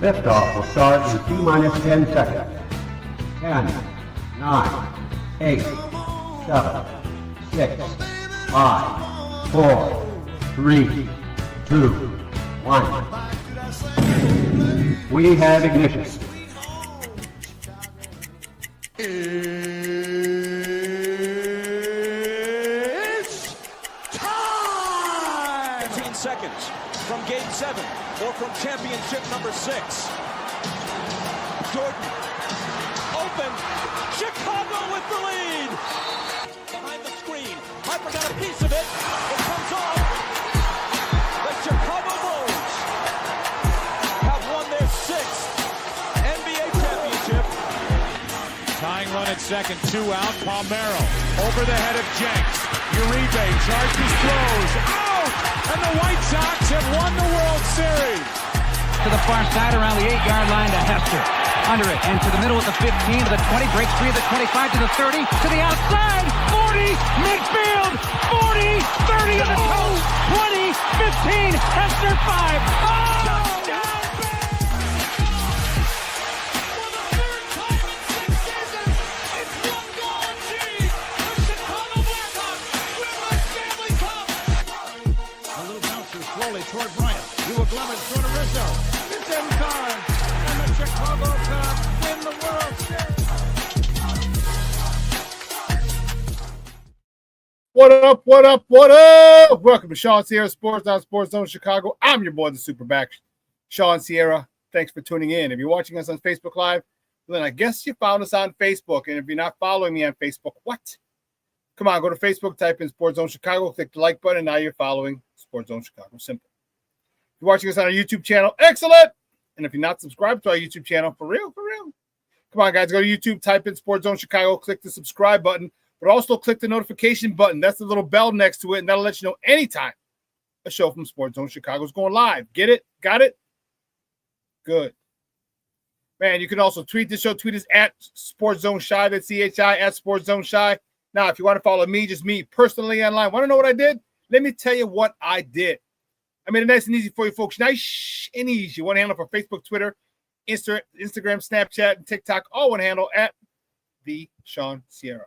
Liftoff will start in T-minus 10 seconds. 10, 9, 8, 7, 6, 5, 4, 3, 2, 1. We have ignition. It's time! 15 seconds from Game 7 or from championship number 6. Jordan, open, Chicago with the lead! Behind the screen, Harper got a piece of it, it comes off. The Chicago Bulls have won their 6th NBA championship. Tying run at second, 2 out, Palmero over the head of Jenks. Uribe charges, throws, out! And the White Sox have won the World Series. To the far side around the 8-yard line to Hester. Under it, and to the middle at the 15, to the 20, breaks free of the 25, to the 30, to the outside, 40, midfield, 40, 30 in the coast, 20, 15, Hester 5. Oh! Toward Bryant, to a Glovin, throw to Rizzo. It's in time, and the Chicago Cubs win the World Series. What up, what up, what up? Welcome to ShawnSierraSports on Sports Zone Chicago. I'm your boy, the SuperBack, Shawn Sierra. Thanks for tuning in. If you're watching us on Facebook Live, then I guess you found us on Facebook. And if you're not following me on Facebook, what? Come on, go to Facebook, type in Sports Zone Chicago, click the like button, and now you're following Sports Zone Chicago. Simple. If you're watching us on our YouTube channel, excellent. And if you're not subscribed to our YouTube channel, for real, come on, guys, go to YouTube, type in Sports Zone Chicago, click the subscribe button, but also click the notification button. That's the little bell next to it, and that'll let you know anytime a show from Sports Zone Chicago is going live. Get it? Got it? Good. Man, you can also tweet this show. Tweet us at Sports Zone Shy. That's CHI at Sports Zone Shy. Now, if you want to follow me, just me personally online, want to know what I did? Let me tell you what I did. I made it nice and easy for you folks. Nice and easy. One handle for Facebook, Twitter, Instagram, Snapchat, and TikTok. All one handle at the Shawn Sierra.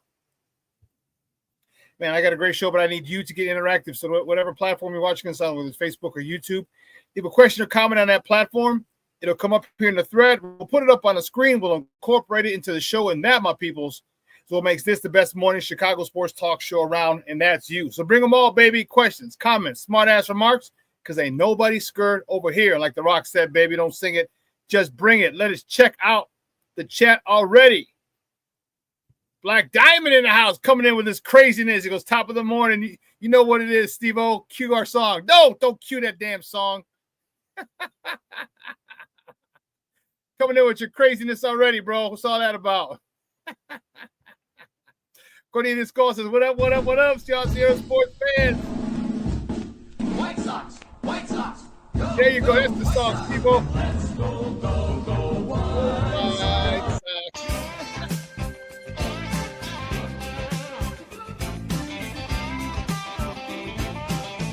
Man, I got a great show, but I need you to get interactive. So whatever platform you're watching us on, whether it's Facebook or YouTube, if you have a question or comment on that platform, it'll come up here in the thread. We'll put it up on the screen. We'll incorporate it into the show, and that, my peoples, so it makes this the best morning Chicago sports talk show around, and that's you. So bring them all, baby. Questions, comments, smart-ass remarks, because ain't nobody scared over here. Like The Rock said, baby, don't sing it. Just bring it. Let us check out the chat already. Black Diamond in the house coming in with this craziness. He goes, top of the morning. You know what it is, Steve-O. Cue our song. No, don't cue that damn song. Coming in with your craziness already, bro. What's all that about? Cornelius Cole says, what up, ShawnSierraSports fans? White Sox. Go, there you go. That's the song, Steve-O. Let's go, White Sox.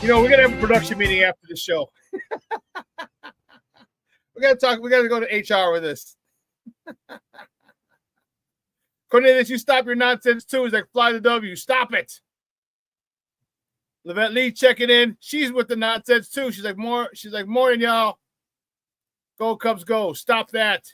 You know, we're going to have a production meeting after the show. We got to go to HR with this. Cornelius, you stop your nonsense too. He's like, fly the W. Stop it. Levette Lee checking in. She's with the nonsense too. She's like, morning, y'all. Go Cubs, go. Stop that.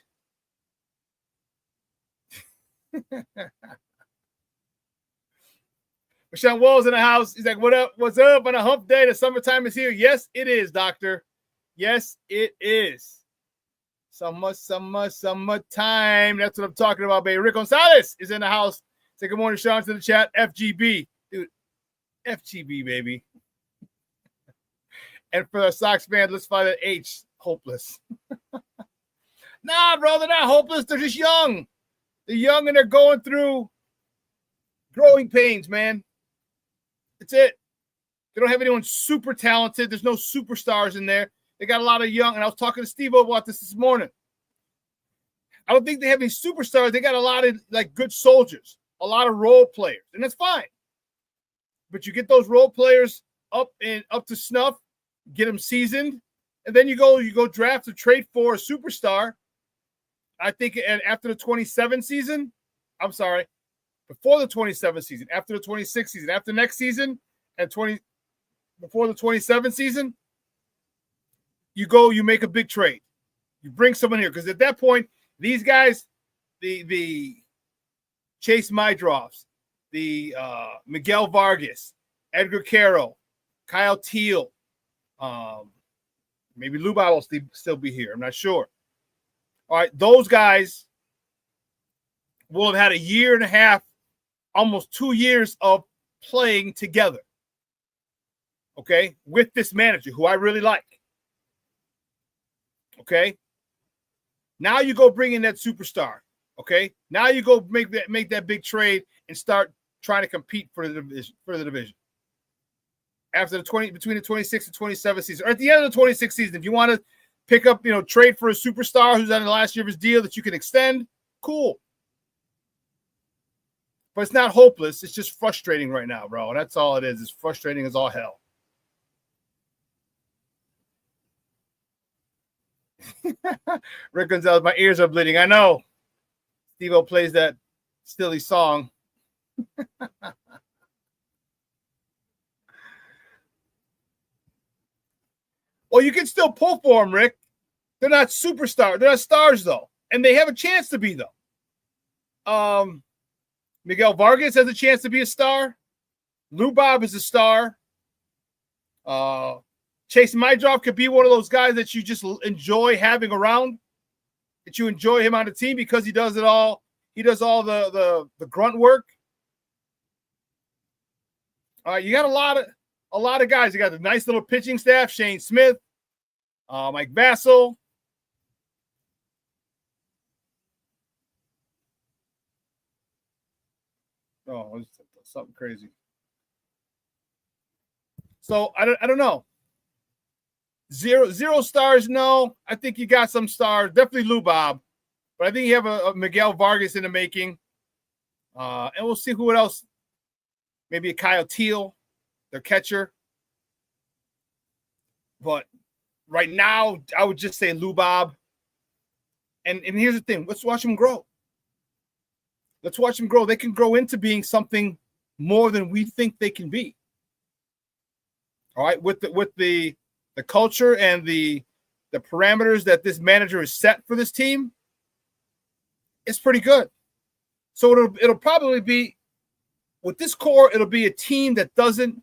Rashawn Wall's in the house. He's like, what up? What's up on a hump day? The summertime is here. Yes, it is, doctor. Yes, it is. Summertime. That's what I'm talking about, baby. Rick Gonzalez is in the house. Say good morning, Sean, to the chat. FGB. Dude, FGB, baby. And for the Sox fans, let's find an H. Hopeless. Nah, bro, they're not hopeless. They're just young. They're young and they're going through growing pains, man. That's it. They don't have anyone super talented. There's no superstars in there. They got a lot of young, and I was talking to Steve about this morning. I don't think they have any superstars. They got a lot of like good soldiers, a lot of role players, and that's fine. But you get those role players up to snuff, get them seasoned, and then you go draft or trade for a superstar. I think after the 27 season, I'm sorry, before the 27 season, after the 26 season, after next season, and before the 27 season, you make a big trade. You bring someone here because at that point, these guys, the Chase Mydroffs, the Miguel Vargas, Edgar Caro, Kyle Teal, maybe Luba will still be here. I'm not sure. All right, those guys will have had a year and a half, almost 2 years of playing together. Okay, with this manager who I really like. Okay, now you go bring in that superstar. Okay, now you go make that big trade and start trying to compete for the division. After between the 26 and 27 season, or at the end of the 26 season, if you want to pick up, trade for a superstar who's on the last year of his deal that you can extend, cool. But it's not hopeless. It's just frustrating right now, bro. That's all it is. It's frustrating as all hell. Rick Gonzalez, my ears are bleeding. I know. Steve-O plays that silly song. Well, you can still pull for them, Rick. They're not superstars. They're not stars, though. And they have a chance to be, though. Miguel Vargas has a chance to be a star. Lou Bob is a star. Chase Mydroff could be one of those guys that you just enjoy having around, that you enjoy him on the team because he does it all. He does all the grunt work. You got a lot of guys. You got the nice little pitching staff: Shane Smith, Mike Vassell. Oh, something crazy. So I don't know. Zero stars, no. I think you got some stars. Definitely Lou Bob. But I think you have a Miguel Vargas in the making. And we'll see who else. Maybe a Kyle Teal, their catcher. But right now, I would just say Lou Bob. And here's the thing. Let's watch them grow. Let's watch them grow. They can grow into being something more than we think they can be. All right, with the culture and the parameters that this manager has set for this team, it's pretty good. So it'll probably be, with this core, it'll be a team that doesn't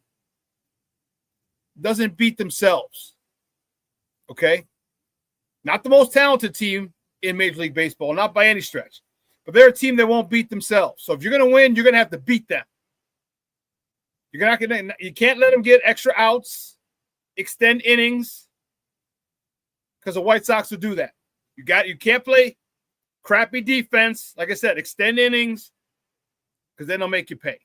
beat themselves. Okay? Not the most talented team in Major League Baseball, not by any stretch. But they're a team that won't beat themselves. So if you're going to win, you're going to have to beat them. You can't let them get extra outs, extend innings, because the White Sox will do that. You can't play crappy defense. Like I said, extend innings, because then they'll make you pay.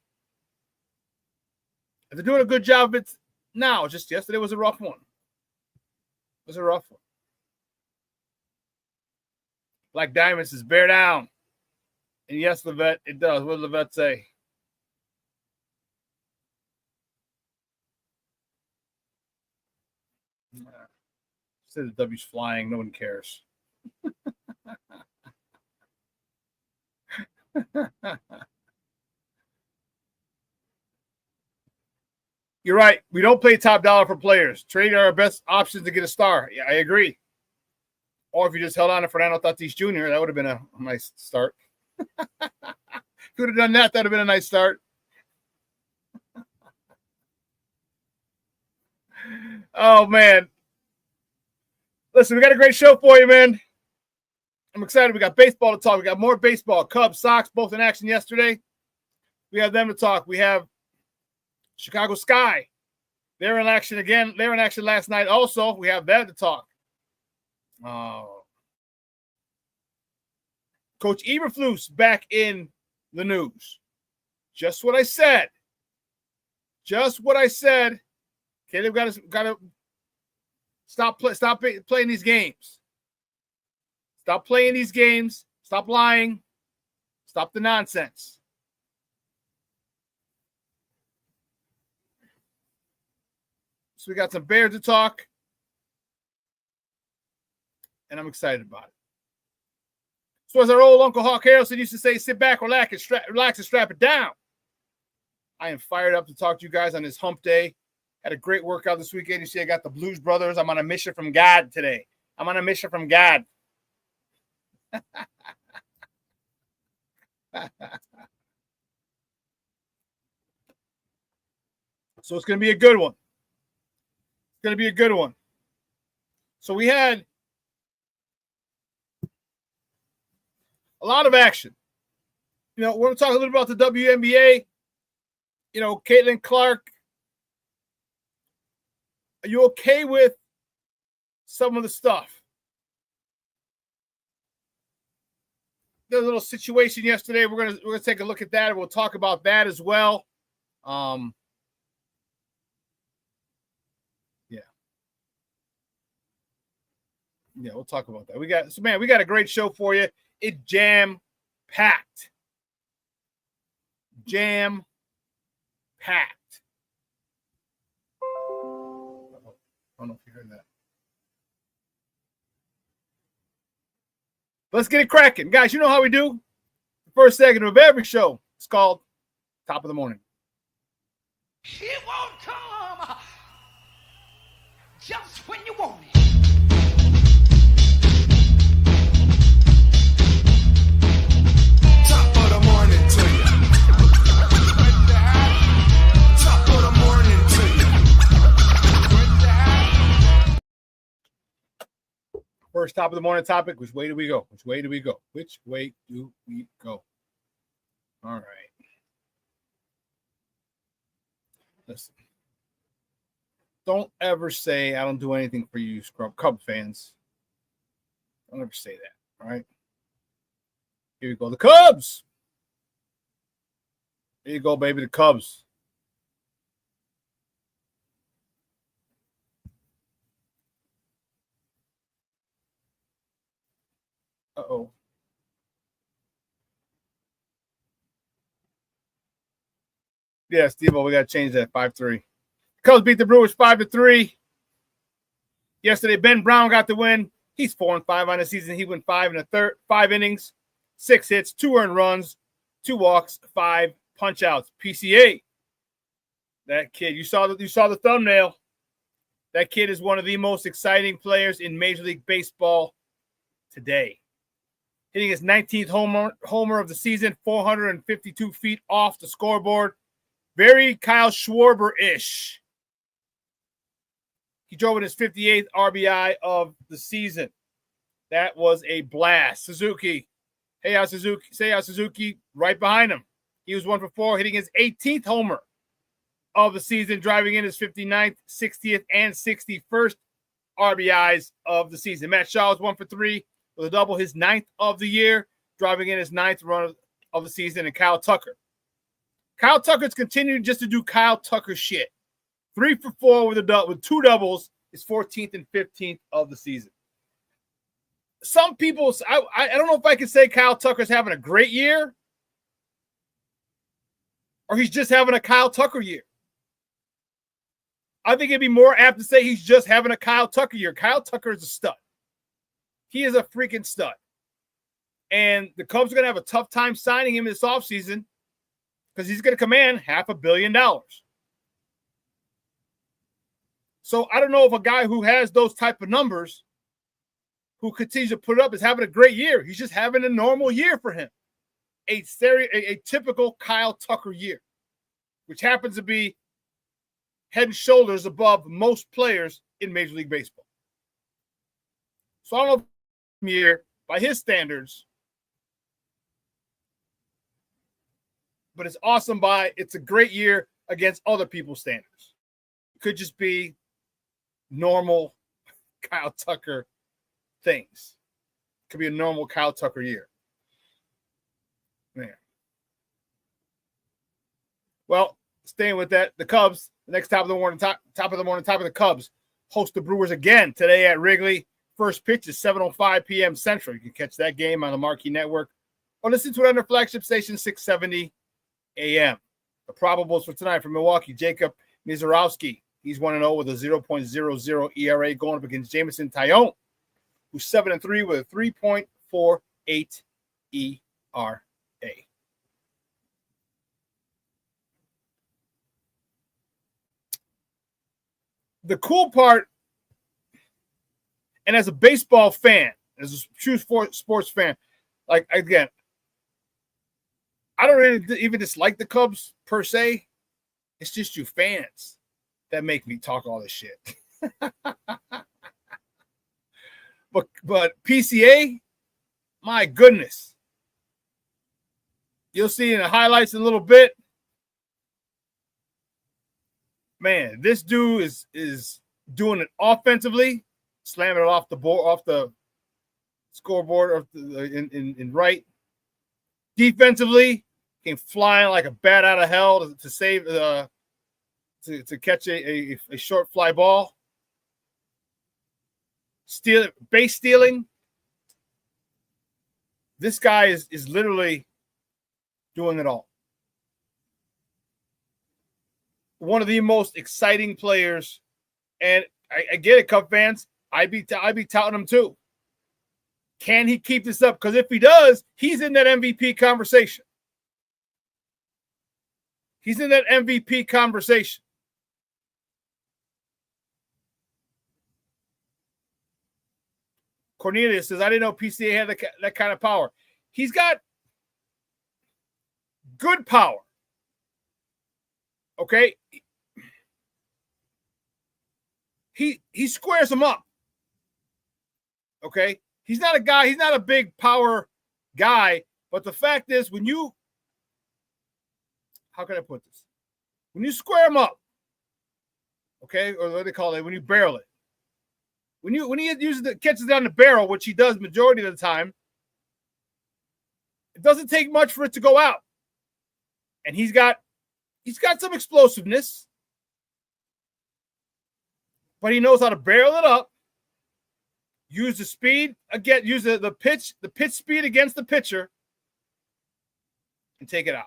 If they're doing a good job of it now, just yesterday was a rough one. It was a rough one. Black Diamond says, bear down. And yes, Levette, it does. What did Levette say? Said the W's flying. No one cares. You're right. We don't pay top dollar for players. Trade are our best options to get a star. Yeah, I agree. Or if you just held on to Fernando Tatis Jr., that would have been a nice start. Could have done that. That would have been a nice start. Oh, man. Listen, we got a great show for you, man. I'm excited. We got baseball to talk. We got more baseball. Cubs, Sox, both in action yesterday. We have them to talk. We have Chicago Sky. They're in action again. They're in action last night also. We have that to talk. Coach Eberflus back in the news. Just what I said. Just what I said. Okay, they've got to stop playing these games. Stop playing these games. Stop lying. Stop the nonsense. So we got some Bears to talk. And I'm excited about it. So as our old Uncle Hawk Harrelson used to say, sit back, relax, and strap it down. I am fired up to talk to you guys on this hump day. Had a great workout this weekend. You see I got the Blues Brothers. I'm on a mission from God today. I'm on a mission from God. So it's going to be a good one. It's going to be a good one. So we had a lot of action. You know, we're going to talk a little about the WNBA. You know, Caitlin Clark. Are you okay with some of the stuff? There's a little situation yesterday. We're gonna take a look at that, and we'll talk about that as well. Yeah, we'll talk about that. We got a great show for you. It's jam-packed. Jam-packed. I don't know if you heard that. Let's get it cracking. Guys, you know how we do. The first segment of every show is called Top of the Morning. It won't come just when you want it. Top of the morning to you. Top of the morning to you. First top of the morning topic, which way do we go? Which way do we go? Which way do we go? All right. Listen. Don't ever say I don't do anything for you, Scrub Cub fans. Don't ever say that. All right. Here we go. The Cubs. Here you go, baby. The Cubs. Uh-oh. Yeah, Steve-O, we got to change that. 5-3. Cubs beat the Brewers 5-3. Yesterday, Ben Brown got the win. He's 4-5 on the season. He went 5 innings, 6 hits, 2 earned runs, 2 walks, 5 punch-outs. PCA. That kid, you saw the thumbnail. That kid is one of the most exciting players in Major League Baseball today. Hitting his 19th homer of the season, 452 feet off the scoreboard. Very Kyle Schwarber-ish. He drove in his 58th RBI of the season. That was a blast. Suzuki. Suzuki, right behind him. He was 1 for 4, hitting his 18th homer of the season, driving in his 59th, 60th, and 61st RBIs of the season. Matt Shaw was 1 for 3. With a double, his 9th of the year, driving in his 9th run of the season, and Kyle Tucker. Kyle Tucker's continuing just to do Kyle Tucker shit. 3 for 4 with 2 doubles, his 14th and 15th of the season. Some people, I don't know if I can say Kyle Tucker's having a great year, or he's just having a Kyle Tucker year. I think it'd be more apt to say he's just having a Kyle Tucker year. Kyle Tucker is a stud. He is a freaking stud. And the Cubs are going to have a tough time signing him this offseason because he's going to command $500 million. So I don't know if a guy who has those type of numbers, who continues to put it up, is having a great year. He's just having a normal year for him. A typical Kyle Tucker year, which happens to be head and shoulders above most players in Major League Baseball. So I don't know year by his standards, but it's awesome it's a great year against other people's standards. It could just be normal Kyle Tucker things. It could be a normal Kyle Tucker year. Man. Well, staying with that, the Cubs, the next top of the morning, top of the Cubs host the Brewers again today at Wrigley. First pitch is 7:05 p.m. Central. You can catch that game on the Marquee Network or listen to it on their flagship station, 670 a.m. The probables for tonight from Milwaukee, Jacob Mizorowski. He's 1-0 with a 0.00 ERA going up against Jameson Taillon, who's 7-3 with a 3.48 ERA. The cool part, and as a baseball fan, as a true sports fan, like, again, I don't really even dislike the Cubs per se. It's just you fans that make me talk all this shit. But PCA, my goodness. You'll see in the highlights in a little bit. Man, this dude is doing it offensively, slamming it off the board, off the scoreboard in right. Defensively, came flying like a bat out of hell to save to catch a short fly ball. Base stealing. This guy is literally doing it all. One of the most exciting players, and I get it, Cub fans. I'd be touting him too. Can he keep this up? Because if he does, he's in that MVP conversation. He's in that MVP conversation. Cornelius says, I didn't know PCA had that kind of power. He's got good power. Okay? He squares them up. Okay? He's not a big power guy, but the fact is, how can I put this? When you square him up, okay, or what do they call it, when you barrel it, when he catches down the barrel, which he does majority of the time, it doesn't take much for it to go out. And he's got some explosiveness, but he knows how to barrel it up, use the speed again, use the pitch speed against the pitcher, and take it out.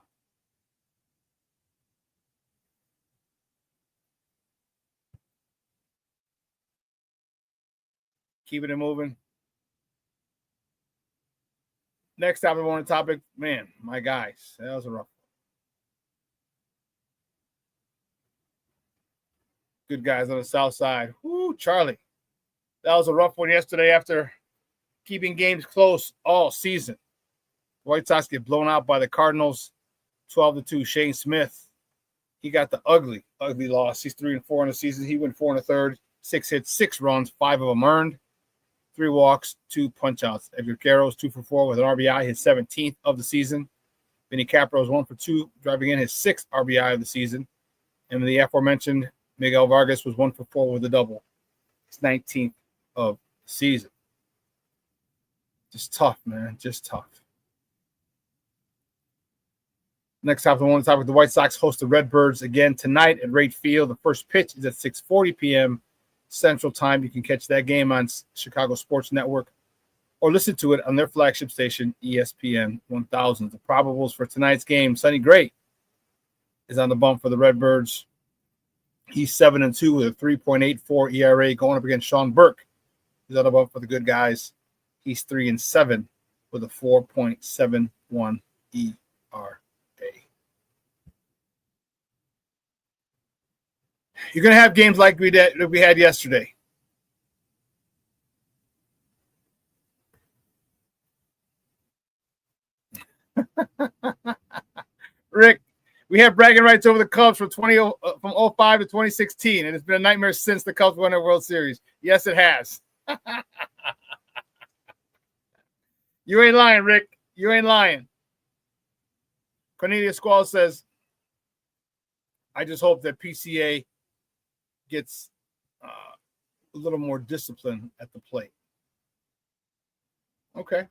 Keeping it moving. Next topic on the topic, man, my guys, that was a rough one. Good guys on the south side. Woo, Charlie. That was a rough one yesterday after keeping games close all season. White Sox get blown out by the Cardinals, 12-2. Shane Smith, he got the ugly loss. He's 3-4 in the season. He went 4 1/3, 6 hits, 6 runs, 5 of them earned, 3 walks, 2 punch-outs. Edgar Carroll's 2 for 4 with an RBI, his 17th of the season. Vinny Capro's 1 for 2, driving in his 6th RBI of the season. And the aforementioned Miguel Vargas was 1 for 4 with a double, his 19th of the season. Just tough, man. Just tough. Next topic, the White Sox host the Redbirds again tonight at Wright Field. The first pitch is at 6:40 p.m. Central Time. You can catch that game on Chicago Sports Network or listen to it on their flagship station, ESPN 1000. The probables for tonight's game, Sonny Gray is on the bump for the Redbirds. He's 7-2 with a 3.84 ERA going up against Sean Burke. He's on the bump for the good guys. He's 3-7 with a 4.71 ERA. You're going to have games like we had yesterday. Rick, we have bragging rights over the Cubs from 05 to 2016, and it's been a nightmare since the Cubs won their World Series. Yes, it has. You ain't lying, Rick. You ain't lying. Cornelius Squall says, I just hope that PCA gets a little more discipline at the plate. Okay.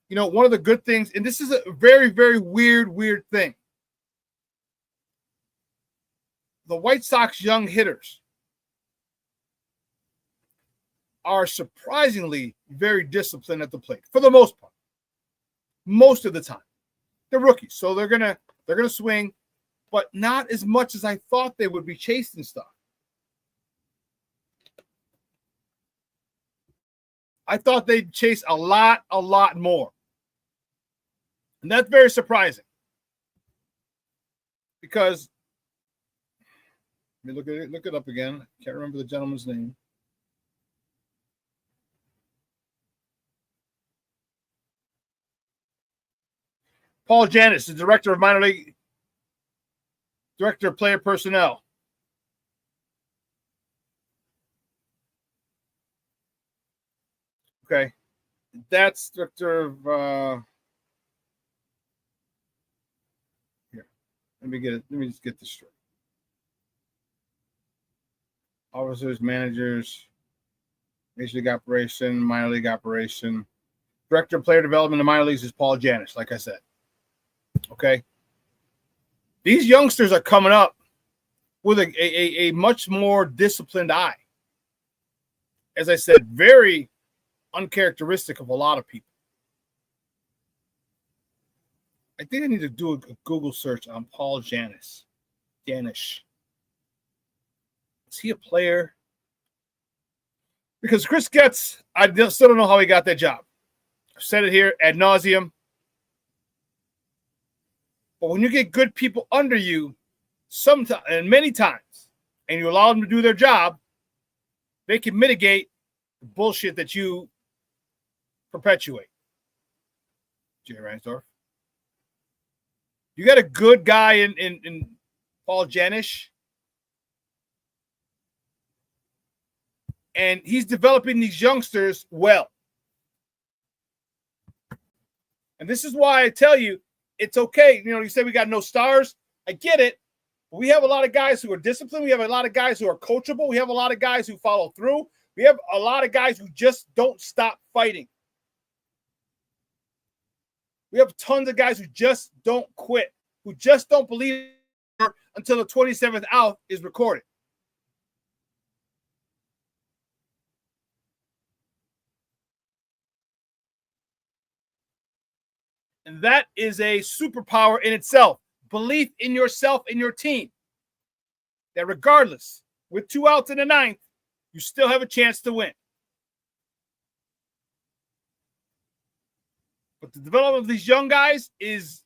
You know, one of the good things, and this is a very, very weird thing. The White Sox young hitters are surprisingly very disciplined at the plate, for the most part. most of the time. They're rookies, so they're gonna swing, but not as much as I thought they would be chasing stuff. I thought they'd chase a lot more. And that's very surprising. Because let me look it up again. Can't remember the gentleman's name. Paul Janis, the director of director of player personnel. Okay. That's director of here. Let me just get this straight. Officers, managers, Major League Operation, Minor League Operation. Director of Player Development in the minor leagues is Paul Janis, like I said. Okay. These youngsters are coming up with a much more disciplined eye. As I said, very uncharacteristic of a lot of people. I think I need to do a Google search on Paul Janis. Is he a player? Because Chris Getz, I still don't know how he got that job. I've said it here ad nauseum. But when you get good people under you, sometimes and many times, and you allow them to do their job, they can mitigate the bullshit that you perpetuate. Jerry Reinsdorf. You got a good guy in Paul Janis, and he's developing these youngsters well. And this is why I tell you, it's okay. You know, you say we got no stars. I get it. But we have a lot of guys who are disciplined. We have a lot of guys who are coachable. We have a lot of guys who follow through. We have a lot of guys who just don't stop fighting. We have tons of guys who just don't quit, who just don't believe until the 27th out is recorded. And that is a superpower in itself. Belief in yourself and your team. That regardless, with 2 outs in the 9th, you still have a chance to win. But the development of these young guys has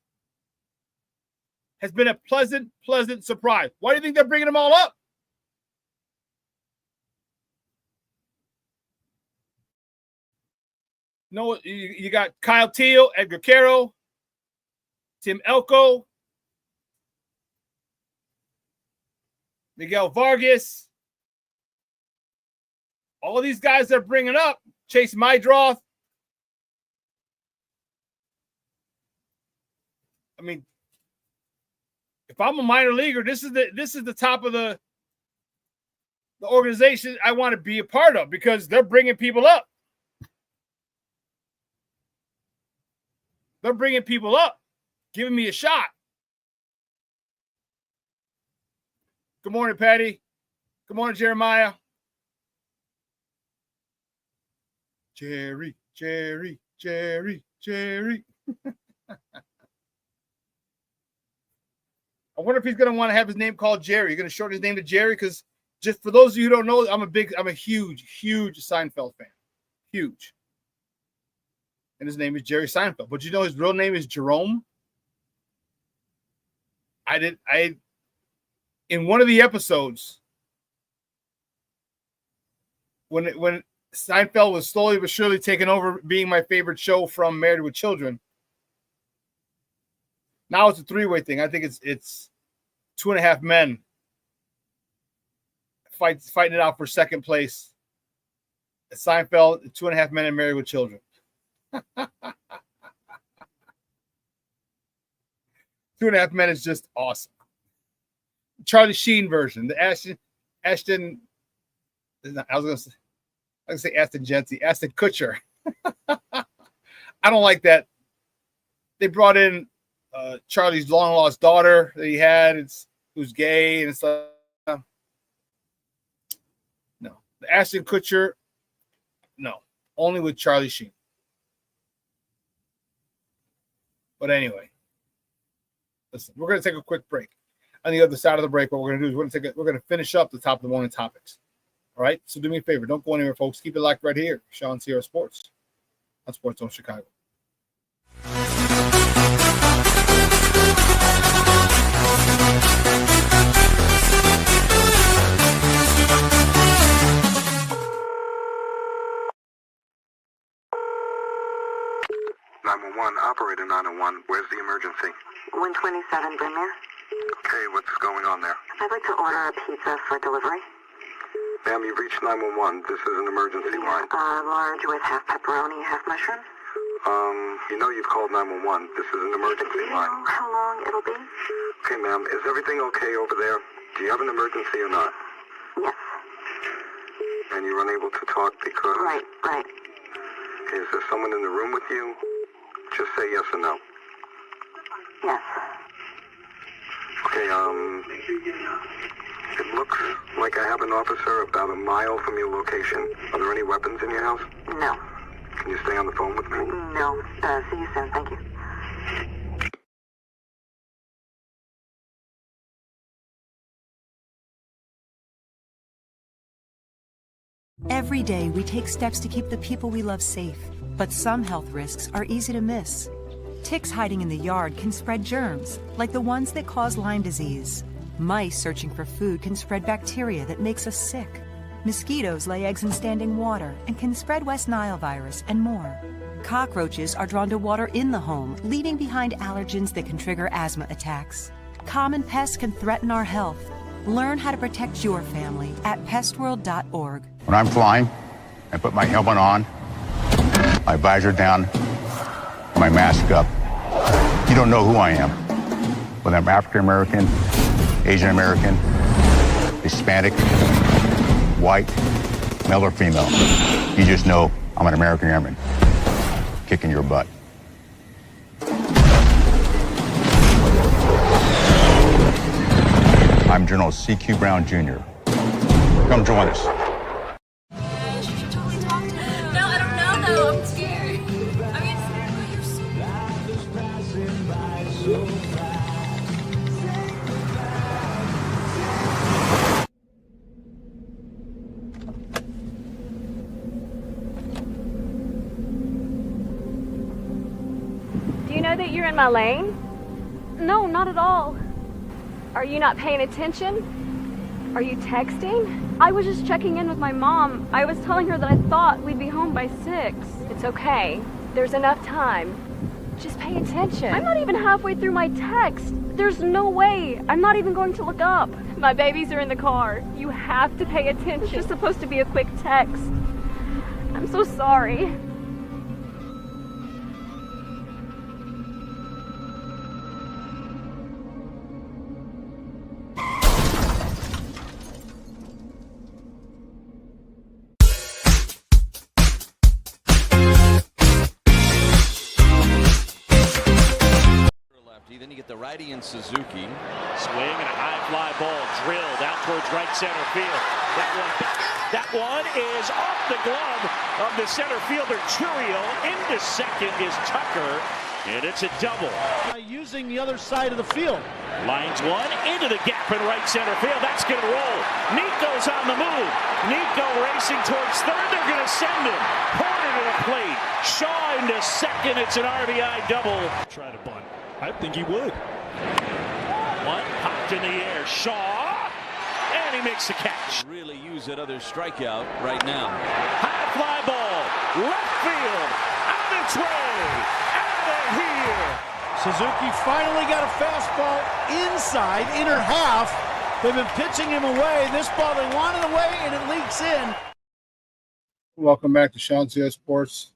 been a pleasant surprise. Why do you think they're bringing them all up? No, you got Kyle Teal, Edgar Caro, Tim Elko, Miguel Vargas. All these guys they're bringing up, Chase Mydroth. I mean, if I'm a minor leaguer, this is the top of the organization I want to be a part of because they're bringing people up. They're bringing people up, giving me a shot. Good morning, Patty. Good morning, Jeremiah. Jerry. I wonder if he's going to want to have his name called Jerry. You're going to shorten his name to Jerry? Because just for those of you who don't know, I'm a huge Seinfeld fan. Huge. And his name is Jerry Seinfeld. But you know his real name is Jerome? In one of the episodes, when Seinfeld was slowly but surely taking over being my favorite show from Married with Children, now it's a 3-way thing. I think it's 2.5 men fighting it out for second place. Seinfeld, 2.5 men and Married with Children. 2.5 Men is just awesome. Charlie Sheen version, the Ashton. I was gonna say Ashton Kutcher. I don't like that. They brought in Charlie's long lost daughter that he had. Who's gay and stuff. No, the Ashton Kutcher. No, only with Charlie Sheen. But anyway, listen, we're going to take a quick break. On the other side of the break, what we're going to do is we're going to finish up the top of the morning topics. All right? So do me a favor. Don't go anywhere, folks. Keep it locked right here. Shawn Sierra Sports on Sports Zone Chicago. Operator 901, where's the emergency? 127 Brymere. Okay, what's going on there? I'd like to order a pizza for delivery. Ma'am, you've reached 911. This is an emergency line. Large with half pepperoni, half mushrooms. You know you've called 911. This is an Do emergency you line. know how long it'll be? Okay, ma'am, is everything okay over there? Do you have an emergency or not? Yes. And you're unable to talk because... Right. Is there someone in the room with you? Just say yes or no. Yes. Okay, it looks like I have an officer about a mile from your location. Are there any weapons in your house? No. Can you stay on the phone with me? No. See you soon. Thank you. Every day, we take steps to keep the people we love safe, but some health risks are easy to miss. Ticks hiding in the yard can spread germs, like the ones that cause Lyme disease. Mice searching for food can spread bacteria that makes us sick. Mosquitoes lay eggs in standing water and can spread West Nile virus and more. Cockroaches are drawn to water in the home, leaving behind allergens that can trigger asthma attacks. Common pests can threaten our health. Learn how to protect your family at pestworld.org. When I'm flying, I put my helmet on, my visor down, my mask up. You don't know who I am. Whether I'm African American, Asian American, Hispanic, white, male or female. You just know I'm an American airman kicking your butt. I'm General C.Q. Brown Jr. Come join us. No, I don't know though. I'm scared. I mean, you're so... Do you know that you're in my lane? No, not at all. Are you not paying attention? Are you texting? I was just checking in with my mom. I was telling her that I thought we'd be home by 6. It's okay. There's enough time. Just pay attention. I'm not even halfway through my text. There's no way. I'm not even going to look up. My babies are in the car. You have to pay attention. It's just supposed to be a quick text. I'm so sorry. Then you get the righty and Suzuki. Swing and a high fly ball drilled out towards right center field. That one is off the glove of the center fielder Churio. Into second is Tucker, and it's a double. Using the other side of the field. Lines one into the gap in right center field. That's going to roll. Nico's on the move. Nico racing towards third. They're going to send him. Porter to the plate. Shaw into second. It's an RBI double. Try to bunt. I think he would. One popped in the air. Shaw. And he makes the catch. Really use that other strikeout right now. High fly ball. Left field. On its way. Out of here. Suzuki finally got a fastball inside, inner half. They've been pitching him away. This ball they wanted away, and it leaks in. Welcome back to Shawn Sierra Sports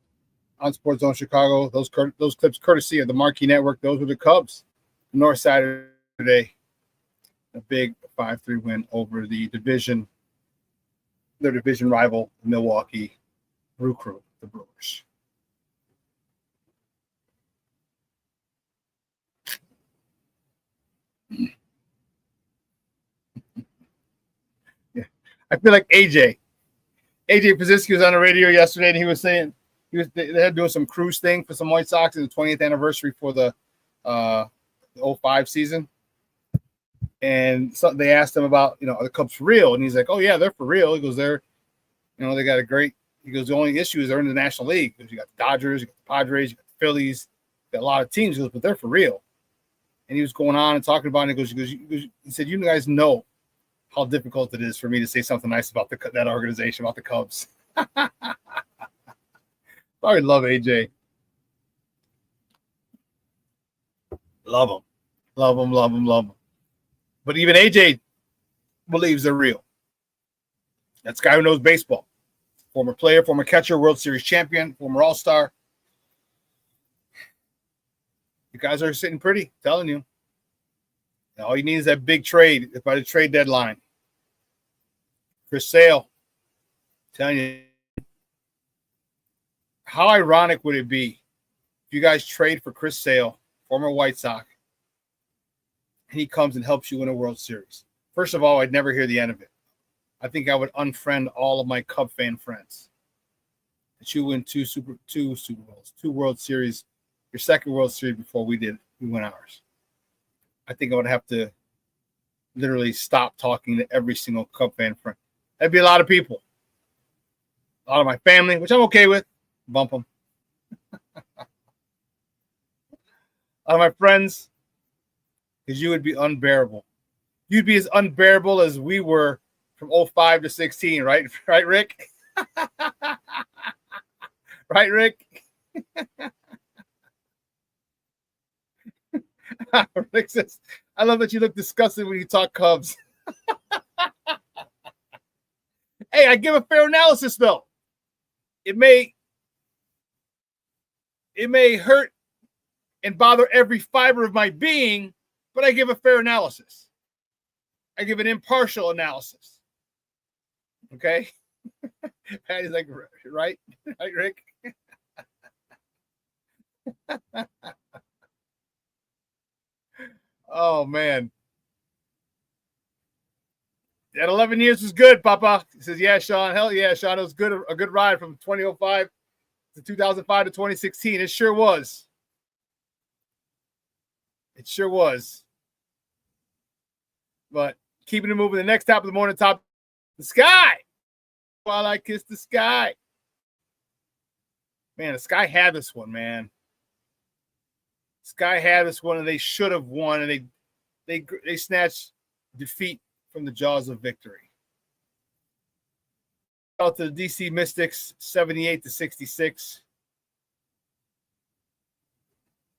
on Sports Zone Chicago. Those clips courtesy of the Marquee Network. Those were the Cubs. North side today. A big 5-3 win over their division rival, Milwaukee Brew Crew, the Brewers. Yeah, I feel like AJ Pazitsky was on the radio yesterday, and he was saying they had doing some cruise thing for some White Sox in the 20th anniversary for the the 05 season. And so they asked him about, are the Cubs for real? And he's like, oh, yeah, they're for real. He goes, they got a great – he goes, the only issue is they're in the National League. Because you got the Dodgers, you got the Padres, you got the Phillies, you got a lot of teams. He goes, but they're for real. And he was going on and talking about it. He said, you guys know how difficult it is for me to say something nice about that organization, about the Cubs. I love AJ. Love him. Love him, love him, love him. But even AJ believes they're real. That's a guy who knows baseball. Former player, former catcher, World Series champion, former All-Star. You guys are sitting pretty, telling you. And all you need is that big trade by the trade deadline. Chris Sale, telling you. How ironic would it be if you guys trade for Chris Sale, former White Sox, and he comes and helps you win a World Series? First of all, I'd never hear the end of it. I think I would unfriend all of my Cub fan friends. That you win two World Series, your second World Series before we win ours. I think I would have to literally stop talking to every single Cub fan friend. That'd be a lot of people. A lot of my family, which I'm okay with. Bump them. A lot of my friends, because you would be unbearable. You'd be as unbearable as we were from 05 to 16, right? Right, Rick? Right, Rick? Rick says, I love that you look disgusted when you talk Cubs. Hey, I give a fair analysis, though. It may hurt and bother every fiber of my being, but I give a fair analysis. I give an impartial analysis. Okay? Patty's like, right? Right, Rick? Oh, man. That 11 years was good, Papa. He says, yeah, Shawn. Hell yeah, Shawn. It was good. A good ride from 2005 to 2005 to 2016. It sure was. It sure was. But keeping it moving. The next top of the morning, top the sky. While I kiss the sky. Man, the Sky had this one, man. Sky had this one, and they should have won, and they snatched defeat from the jaws of victory. Out to the DC Mystics, 78-66.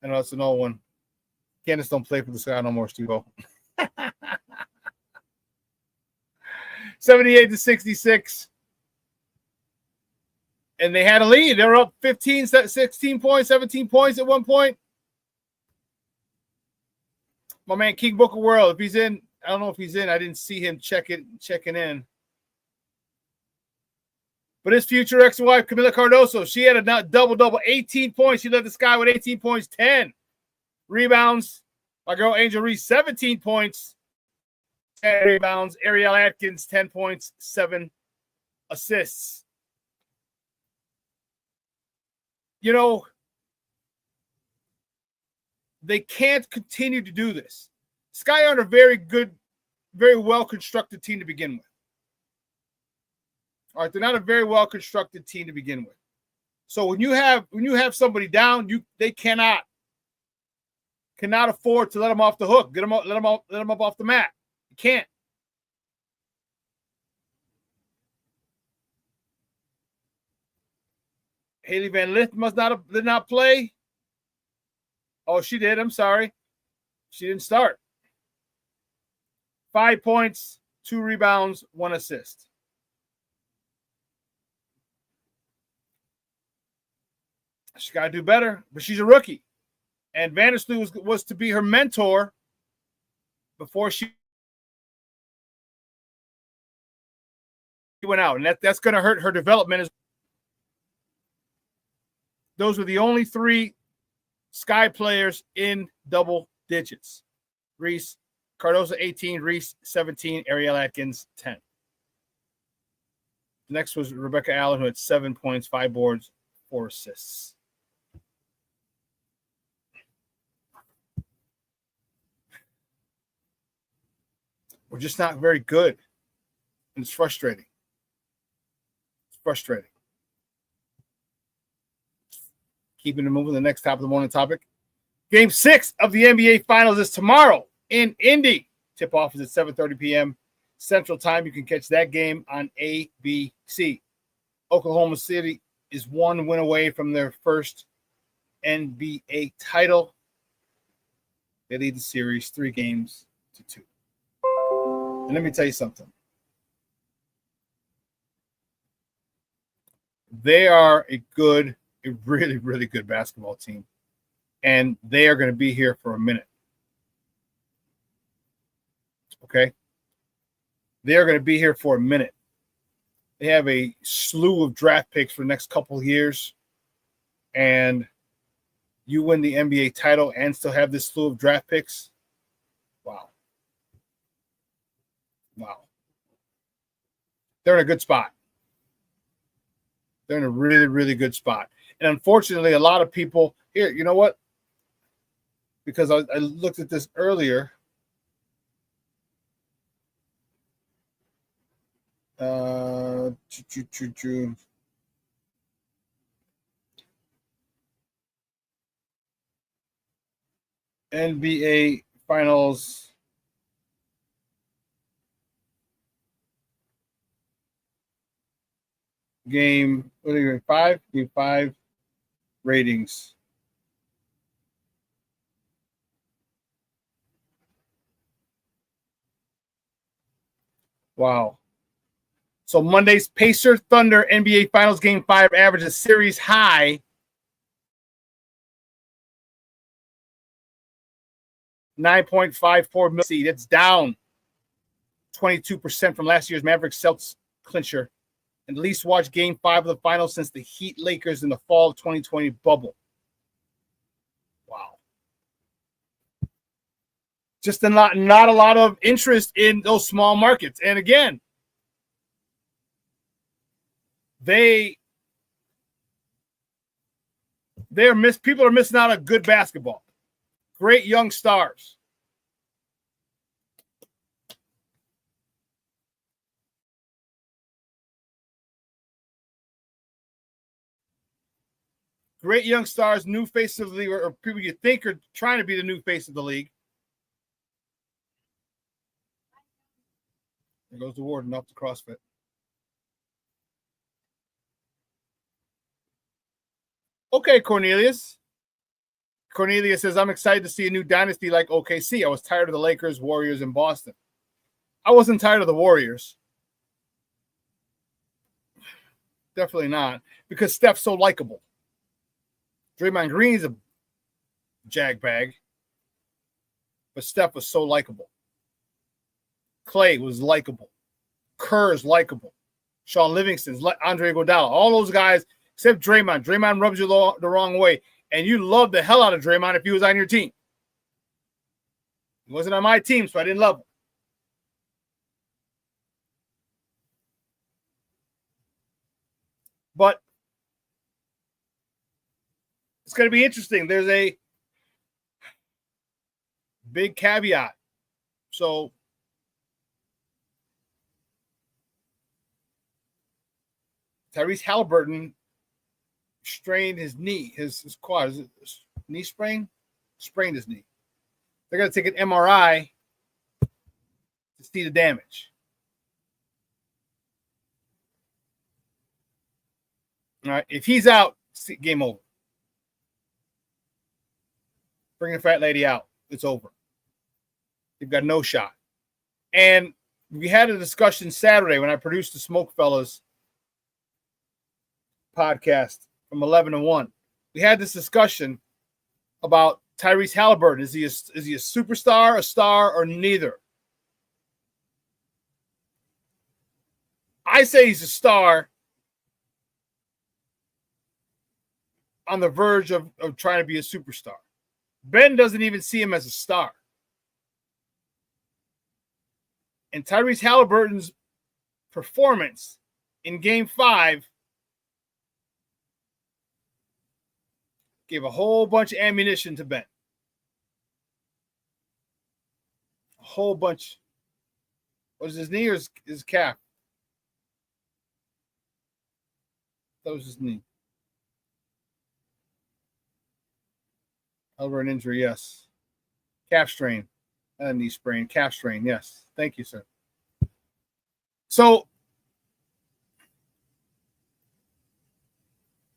I know it's an old one. Candace don't play for the Sky no more, Steve-O. 78-66. And they had a lead. They were up 15, 16 points, 17 points at one point. My man, King Book of World, if he's in, I don't know if he's in. I didn't see him checking in. But his future ex-wife, Camila Cardoso, she had a double-double, 18 points. She led the Sky with 18 points, 10 rebounds. My girl, Angel Reese, 17 points, 10 rebounds. Ariel Atkins, 10 points, 7 assists. You know, they can't continue to do this. Sky aren't a very good, very well-constructed team to begin with. All right, they're not a very well-constructed team to begin with. So when you have somebody down, they cannot afford to let them off the hook. Let them up off the mat. You can't. Haley Van Lith did not play. Oh, she did. I'm sorry. She didn't start. 5 points, 2 rebounds, 1 assist. She's got to do better, but she's a rookie. And Vandersloot was to be her mentor before she went out. And that's going to hurt her development. Those were the only 3 Sky players in double digits. Reese, Cardoso 18, Reese 17, Ariel Atkins 10. The next was Rebecca Allen, who had 7 points, 5 boards, 4 assists. we're just not very good. And it's frustrating. It's frustrating. Keeping it moving. The next top of the morning topic. Game 6 of the NBA Finals is tomorrow in Indy. Tip-off is at 7:30 p.m. Central Time. You can catch that game on ABC. Oklahoma City is 1 win away from their first NBA title. They lead the series 3-2. And let me tell you something. They are a really, really good basketball team. And they are going to be here for a minute. Okay? They are going to be here for a minute. They have a slew of draft picks for the next couple of years. And you win the NBA title and still have this slew of draft picks. Wow. Wow. They're in a good spot. They're in a really, really good spot. And unfortunately, a lot of people here, you know what? Because I looked at this earlier. NBA Finals game, what are you, 5? Game 5 ratings. Wow. So Monday's Pacer Thunder NBA Finals Game 5 averaged a series high 9.54 million. It's down 22% from last year's Mavericks Celtics clincher. And least watched Game 5 of the finals since the Heat Lakers in the fall of 2020 bubble. Wow. Just not a lot of interest in those small markets. And again, people are missing out on good basketball. Great young stars. Great young stars, new face of the league, or people you think are trying to be the new face of the league. There goes the warden up to CrossFit. Okay, Cornelius. Cornelius says, I'm excited to see a new dynasty like OKC. I was tired of the Lakers, Warriors, and Boston. I wasn't tired of the Warriors. Definitely not. Because Steph's so likable. Draymond Green's a jag bag. But Steph was so likable. Clay was likable. Kerr's likable. Sean Livingston's, Andre Iguodala. All those guys, except Draymond. Draymond rubs you the wrong way. And you love the hell out of Draymond if he was on your team. He wasn't on my team, so I didn't love him. But it's going to be interesting. There's a big caveat. So Tyrese Halliburton strained his knee, his quad. Is it knee sprain? Sprained his knee. They're going to take an MRI to see the damage. All right. If he's out, game over. Bring the fat lady out. It's over. They've got no shot. And we had a discussion Saturday when I produced the Smoke Fellas podcast from 11 to 1. We had this discussion about Tyrese Halliburton. Is he a superstar, a star, or neither? I say he's a star on the verge of trying to be a superstar. Ben doesn't even see him as a star. And Tyrese Halliburton's performance in Game 5 gave a whole bunch of ammunition to Ben. A whole bunch Was his knee or his calf? That was his knee. Over an injury, yes. Calf strain. Knee sprain. Calf strain, yes. Thank you, sir. So,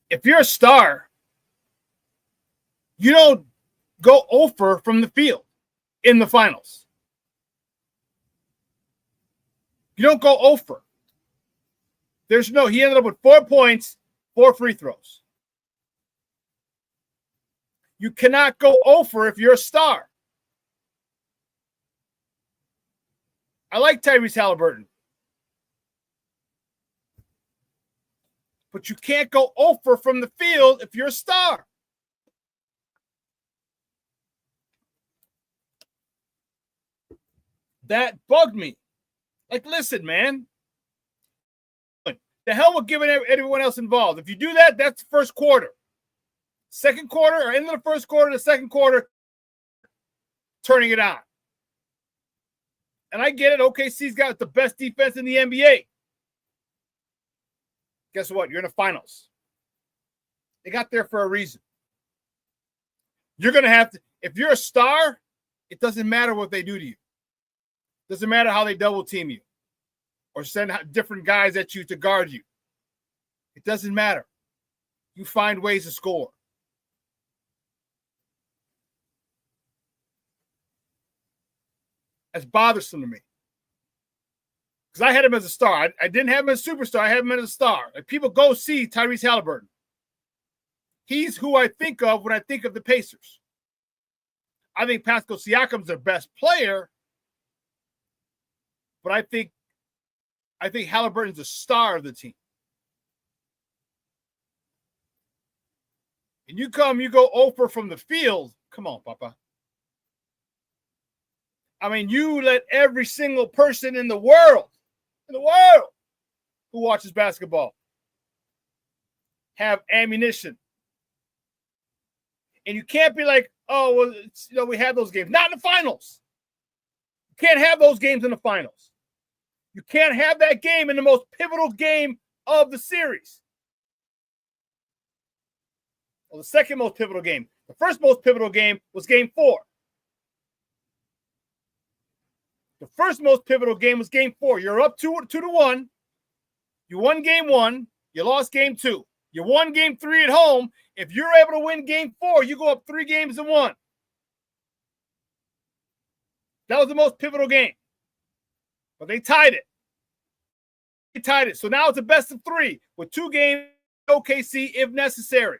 if you're a star, you don't go over from the field in the finals. You don't go over. He ended up with 4 points, 4 free throws. You cannot go over if you're a star. I like Tyrese Halliburton. But you can't go over from the field if you're a star. That bugged me. Like, listen, man. The hell with giving everyone else involved. If you do that, that's the first quarter. Second quarter or into the first quarter, the second quarter, turning it on. And I get it. OKC's got the best defense in the NBA. Guess what? You're in the finals. They got there for a reason. You're going to have to, if you're a star, it doesn't matter what they do to you. Doesn't matter how they double team you or send different guys at you to guard you. It doesn't matter. You find ways to score. That's bothersome to me. Because I had him as a star. I didn't have him as a superstar. I had him as a star. Like, people go see Tyrese Halliburton. He's who I think of when I think of the Pacers. I think Pascal Siakam's their best player. But I think Halliburton's the star of the team. And you go over from the field. Come on, Papa. I mean, you let every single person in the world who watches basketball have ammunition. And you can't be like, oh, well, we had those games. Not in the finals. You can't have those games in the finals. You can't have that game in the most pivotal game of the series. Well, the second most pivotal game. The first most pivotal game was game 4. The first most pivotal game was game 4. You're up 2-1. You won game 1. You lost game 2. You won game 3 at home. If you're able to win game 4, you go up 3 games and 1. That was the most pivotal game. But they tied it. So now it's a best of 3 with 2 games OKC if necessary.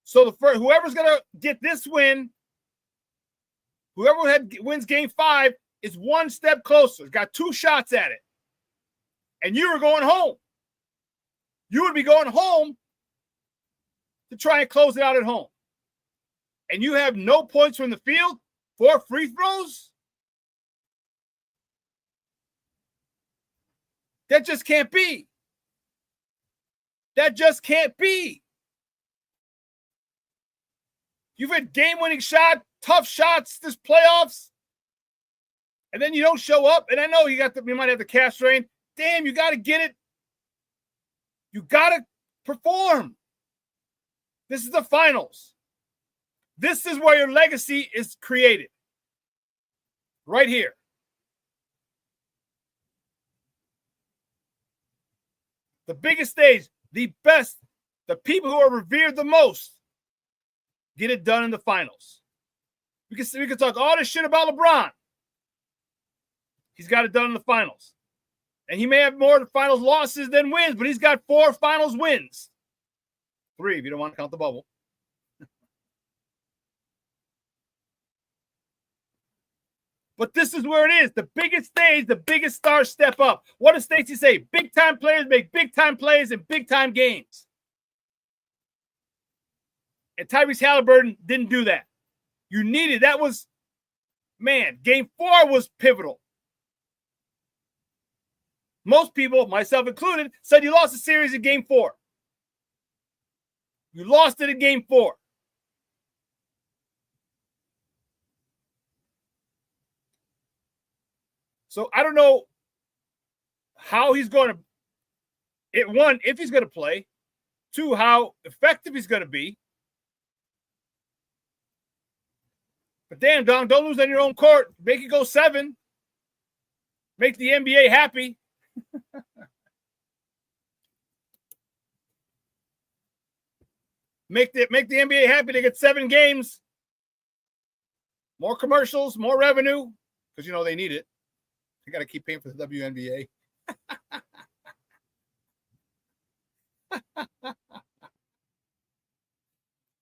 So whoever's going to get this win, whoever wins game 5 is 1 step closer. Got 2 shots at it. And you were going home. You would be going home to try and close it out at home. And you have no points from the field, 4 free throws? That just can't be. That just can't be. You've had game-winning shot, tough shots this playoffs, and then you don't show up. And I know you might have the calf strain. Damn, you got to get it. You got to perform. This is the finals. This is where your legacy is created. Right here. The biggest stage, the best, the people who are revered the most get it done in the finals. We can talk all this shit about LeBron. He's got it done in the finals. And he may have more finals losses than wins, but he's got 4 finals wins. 3 if you don't want to count the bubble. But this is where it is. The biggest stage, the biggest stars step up. What does Stacey say? Big-time players make big-time plays in big-time games. And Tyrese Halliburton didn't do that. You needed, that was, man, game 4 was pivotal. Most people, myself included, said you lost the series in game 4. You lost it in game 4. So I don't know how he's going to, one, if he's going to play, two, how effective he's going to be. But damn, Don, don't lose on your own court. Make it go 7. Make the NBA happy. Make the NBA happy to get 7 games. More commercials, more revenue, because, they need it. They got to keep paying for the WNBA.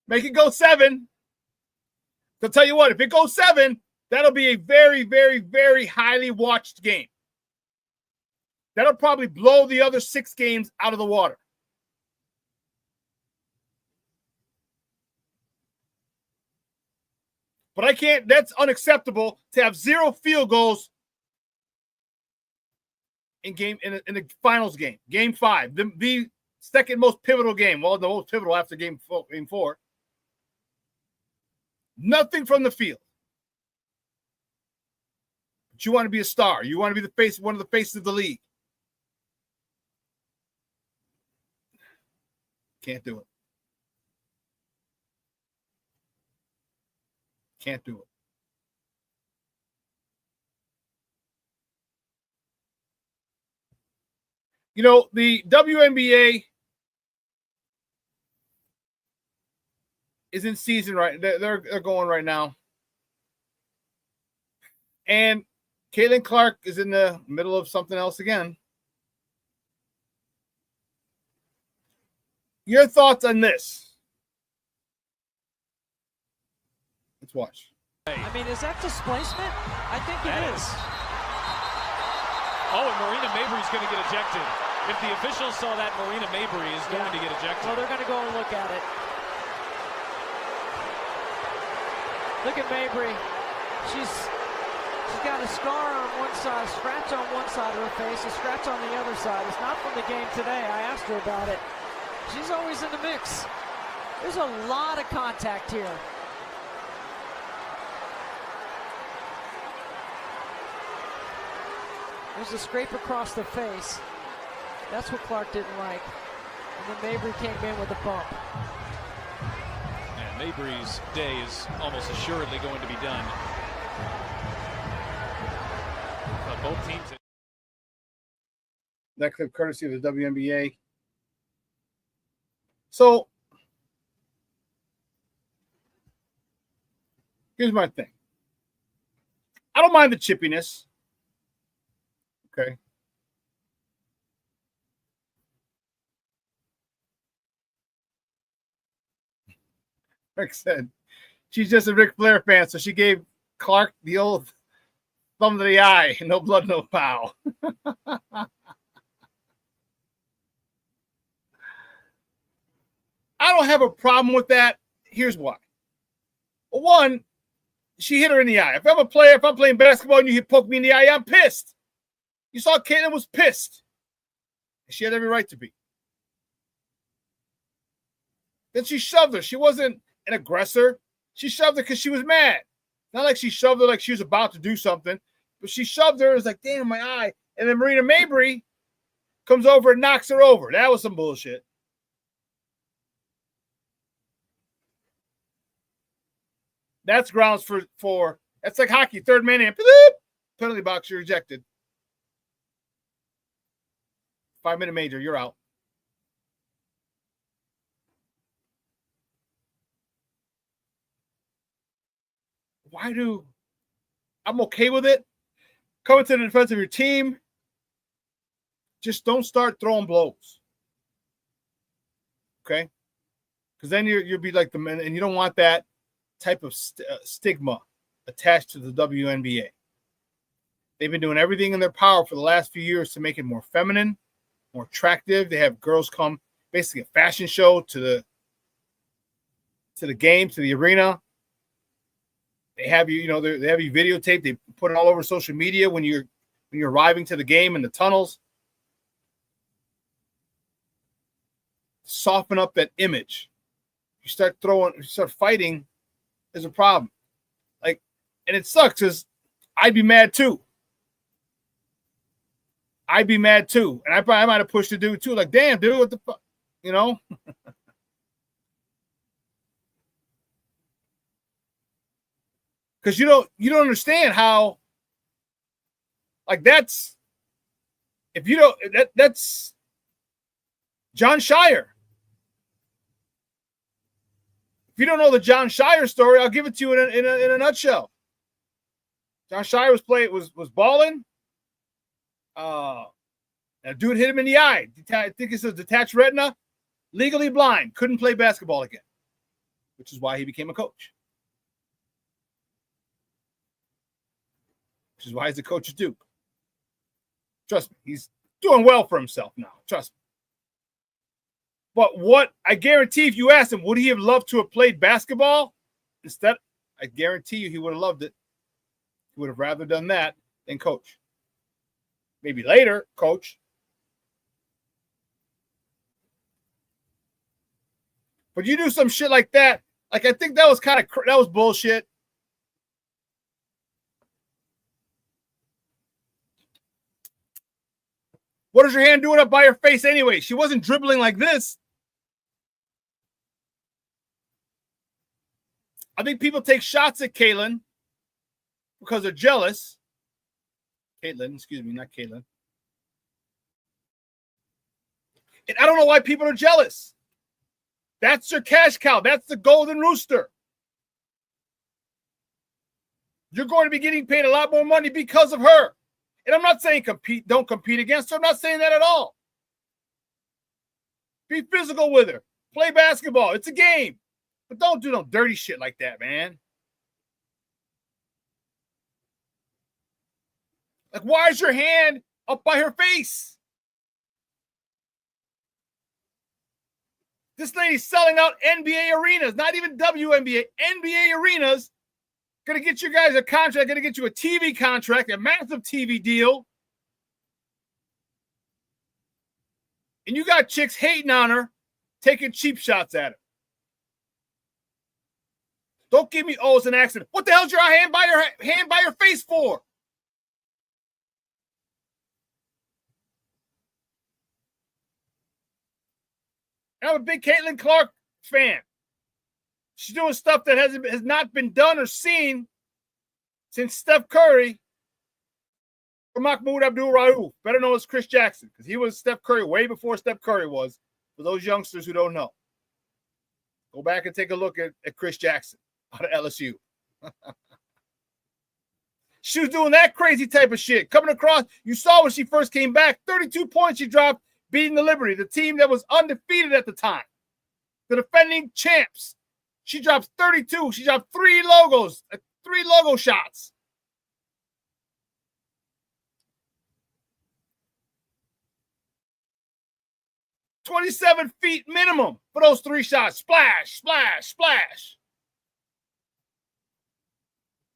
Make it go 7. I'll tell you what, if it goes 7, that'll be a very, very, very highly watched game. That'll probably blow the other 6 games out of the water. But I can't, that's unacceptable to have 0 field goals in the finals game, game 5, the second most pivotal game. Well, the most pivotal after game 4. Nothing from the field. But you want to be a star. You want to be one of the faces of the league. Can't do it. Can't do it. The WNBA is in season right. They're going right now. And Caitlin Clark is in the middle of something else again. Your thoughts on this? Let's watch. I mean, is that displacement? I think it is. Oh, and Marina Mabry's going to get ejected. If the officials saw that, Marina Mabry is going to get ejected. Well, they're going to go and look at it. Look at Mabry. She's got a scar on one side, a scratch on one side of her face, a scratch on the other side. It's not from the game today. I asked her about it. She's always in the mix. There's a lot of contact here. There's a scrape across the face. That's what Clark didn't like. And then Mabry came in with a bump. And Mabry's day is almost assuredly going to be done. Both teams. That clip courtesy of the WNBA. So, here's my thing. I don't mind the chippiness. Okay. Rick said she's just a Ric Flair fan, so she gave Clark the old thumb to the eye. No blood, no foul. I don't have a problem with that. Here's why. Well, one, she hit her in the eye. If I'm a player, if I'm playing basketball and you poke me in the eye, I'm pissed. You saw Caitlin was pissed. She had every right to be. Then she shoved her. She wasn't an aggressor. She shoved her because she was mad. Not like she shoved her like she was about to do something, but she shoved her. It was like, damn, my eye. And then Marina Mabry comes over and knocks her over. That was some bullshit. That's grounds for that's like hockey. Third man in. Penalty box, you're ejected. 5-minute major, you're out. I'm okay with it. Coming to the defense of your team. Just don't start throwing blows. Okay? Because then you'll be like the men, and you don't want that type of stigma attached to the WNBA. They've been doing everything in their power for the last few years to make it more feminine, more attractive. They have girls come, basically a fashion show to the game, to the arena. They have you, they have you videotaped. They put it all over social media when you're arriving to the game in the tunnels. Soften up that image. You start fighting, there's a problem. And it sucks because I'd be mad too. I'd be mad too. And I might have pushed the dude too. Like, damn, dude, what the fuck? You know? Because you don't understand how, like, that's, if you don't, that's Jon Scheyer. If you don't know the Jon Scheyer story, I'll give it to you in a nutshell. Jon Scheyer was balling. A dude hit him in the eye. I think it's a detached retina. Legally blind. Couldn't play basketball again, which is why he became a coach. Which is why he's the coach of Duke. Trust me, he's doing well for himself now. Trust me. But what I guarantee, if you asked him, would he have loved to have played basketball? Instead, I guarantee you he would have loved it. He would have rather done that than coach. Maybe later, coach. But you do some shit like that. Like, I think that was that was bullshit. What is your hand doing up by her face anyway? She wasn't dribbling like this. I think people take shots at Caitlin because they're jealous. Caitlin, excuse me, not Caitlin. And I don't know why people are jealous. That's your cash cow. That's the golden rooster. You're going to be getting paid a lot more money because of her. And I'm not saying don't compete against her. I'm not saying that at all. Be physical with her. Play basketball. It's a game. But don't do no dirty shit like that, man. Like, why is your hand up by her face? This lady's selling out NBA arenas, not even WNBA, NBA arenas. Going to get you guys a contract, going to get you a TV contract, a massive TV deal. And you got chicks hating on her, taking cheap shots at her. Don't give me, oh, it's an accident. What the hell's your hand by your face for? And I'm a big Caitlin Clark fan. She's doing stuff that has not been done or seen since Steph Curry or Mahmoud Abdul-Rauf, better known as Chris Jackson, because he was Steph Curry way before Steph Curry was, for those youngsters who don't know. Go back and take a look at Chris Jackson out of LSU. She was doing that crazy type of shit. Coming across, you saw when she first came back, 32 points she dropped, beating the Liberty, the team that was undefeated at the time. The defending champs. She drops 32. She dropped three logo shots. $27 feet minimum for those three shots. Splash, splash, splash.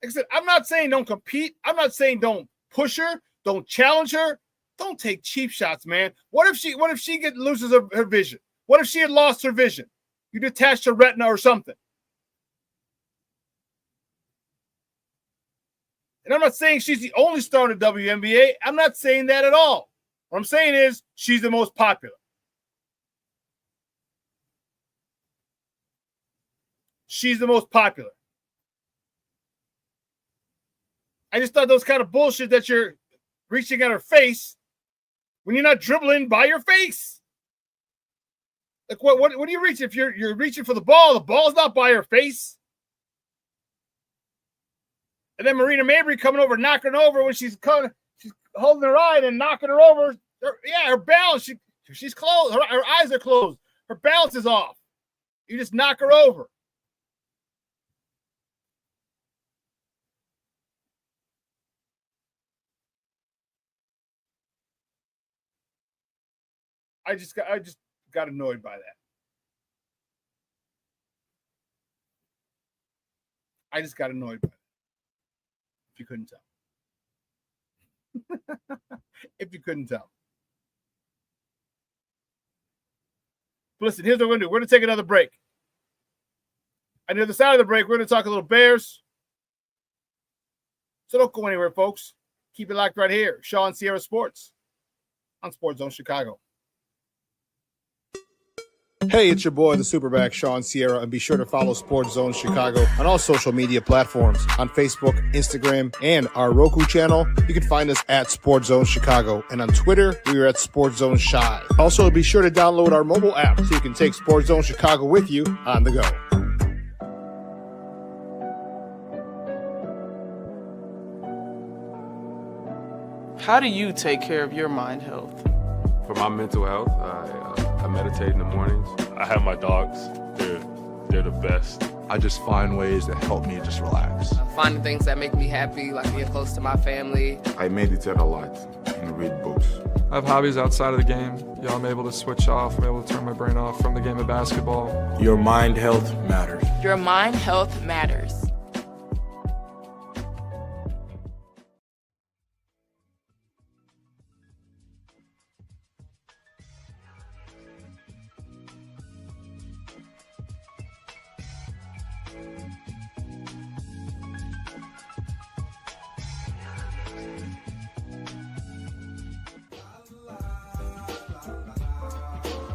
Like I said, I'm not saying don't compete. I'm not saying don't push her, don't challenge her. Don't take cheap shots, man. What if she loses her vision? What if she had lost her vision? You detached her retina or something. And I'm not saying she's the only star in the WNBA. I'm not saying that at all. What I'm saying is she's the most popular. She's the most popular. I just thought that was kind of bullshit that you're reaching at her face when you're not dribbling by your face. Like, what are you reaching? If you're reaching for the ball's not by her face. And then Marina Mabry coming over, knocking her over when she's holding her eye and knocking her over. Her balance, she's closed. Her eyes are closed. Her balance is off. You just knock her over. I just got annoyed by that. I just got annoyed by that. If you couldn't tell. If you couldn't tell. But listen, here's what we're going to do. We're going to take another break. On the other side of the break, we're going to talk a little Bears. So don't go anywhere, folks. Keep it locked right here. Shawn Sierra Sports. on Sports Zone Chicago. Hey, it's your boy, the SuperBack, Shawn Sierra, and be sure to follow Sports Zone Chicago on all social media platforms, on Facebook, Instagram, and our Roku channel. You can find us at Sports Zone Chicago, and on Twitter, we are at Sports Zone Shy. Also, be sure to download our mobile app so you can take Sports Zone Chicago with you on the go. How do you take care of your mind health? For my mental health, I meditate in the mornings. I have my dogs. They're the best. I just find ways that help me just relax. Finding things that make me happy, like being close to my family. I meditate a lot and read books. I have hobbies outside of the game. I'm able to switch off. I'm able to turn my brain off from the game of basketball. Your mind health matters. Your mind health matters.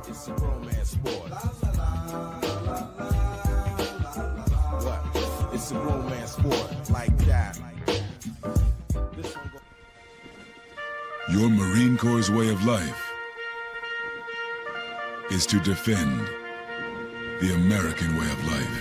It's a romance sport. What? It's a romance sport like that. Your Marine Corps' way of life is to defend the American way of life.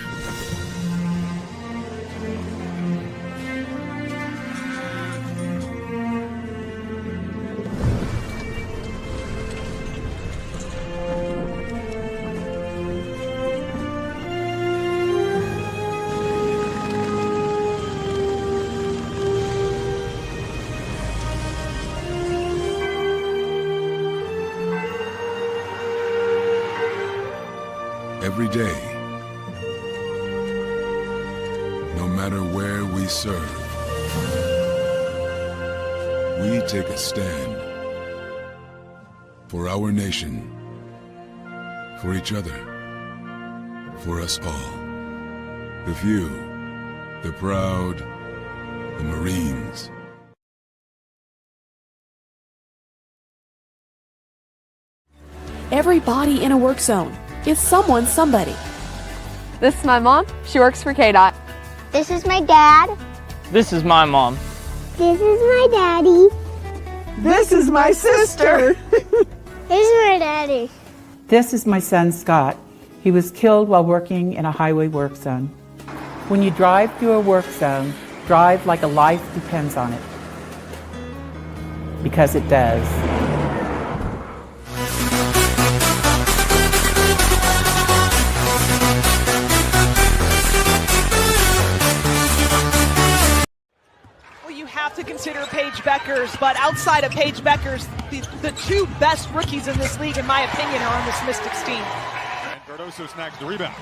Every day, no matter where we serve, we take a stand for our nation, for each other, for us all. The few, the proud, the Marines. Everybody in a work zone is someone's somebody. This is my mom. She works for KDOT. This is my dad. This is my mom. This is my daddy. This is my sister. This is my daddy. This is my son, Scott. He was killed while working in a highway work zone. When you drive through a work zone, drive like a life depends on it. Because it does. To consider Paige Beckers, but outside of Paige Beckers, the two best rookies in this league, in my opinion, are on this Mystics team. And Cardoso snags the rebound.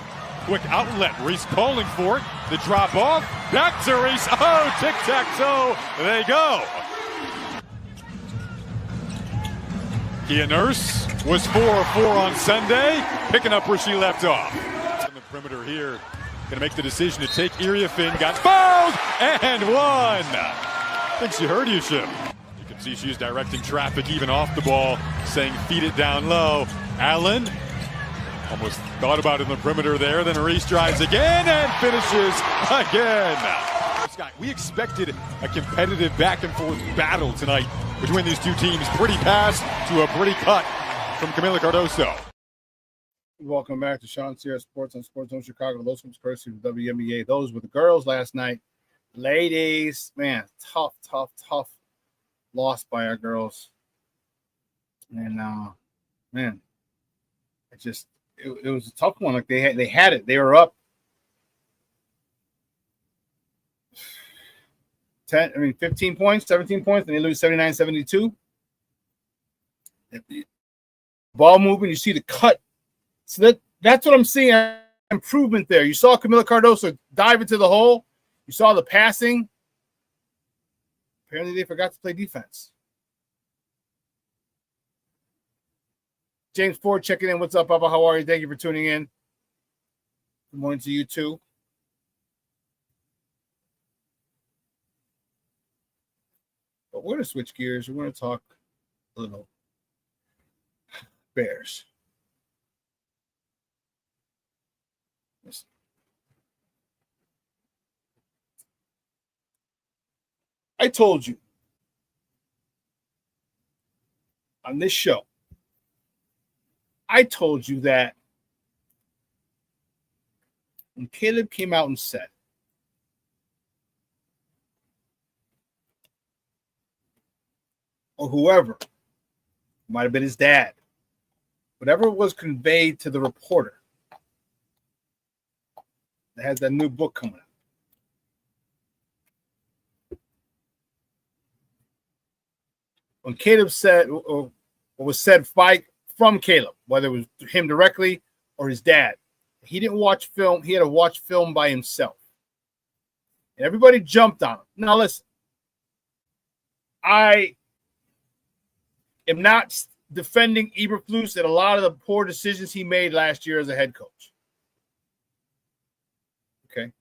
Quick outlet. Reese calling for it. The drop off. Back to Reese. Oh, tic-tac-toe. They go. Kia Nurse was 4 of 4 on Sunday, picking up where she left off. On the perimeter here, going to make the decision to take Iriafin. Got fouled and one. I think she heard you, Ship. You can see she's directing traffic even off the ball, saying feed it down low. Allen almost thought about it in the perimeter there. Then Reese drives again and finishes again. Scott, we expected a competitive back and forth battle tonight between these two teams. Pretty pass to a pretty cut from Camila Cardoso. Welcome back to ShawnSierraSports on Sports Zone Chicago. Those from courtesy of the WNBA. Those were the girls last night. Ladies, man, tough loss by our girls. And man, it was a tough one. Like they had it. They were up 15 points, 17 points, and they lose 79-72. Ball movement, you see the cut. So that's what I'm seeing. Improvement there. You saw Camila Cardoso dive into the hole. You saw the passing. Apparently they forgot to play defense. James Ford checking in. What's up, Bubba? How are you? Thank you for tuning in. Good morning to you too. But we're going to switch gears. We're going to talk a little Bears. Listen. I told you on this show, I told you that when Caleb came out and said, or whoever, might have been his dad, whatever was conveyed to the reporter that has that new book coming out. When Caleb said, or was said from Caleb, whether it was him directly or his dad, he didn't watch film. He had to watch film by himself. And everybody jumped on him. Now, listen, I am not defending Eberflus and a lot of the poor decisions he made last year as a head coach. Okay.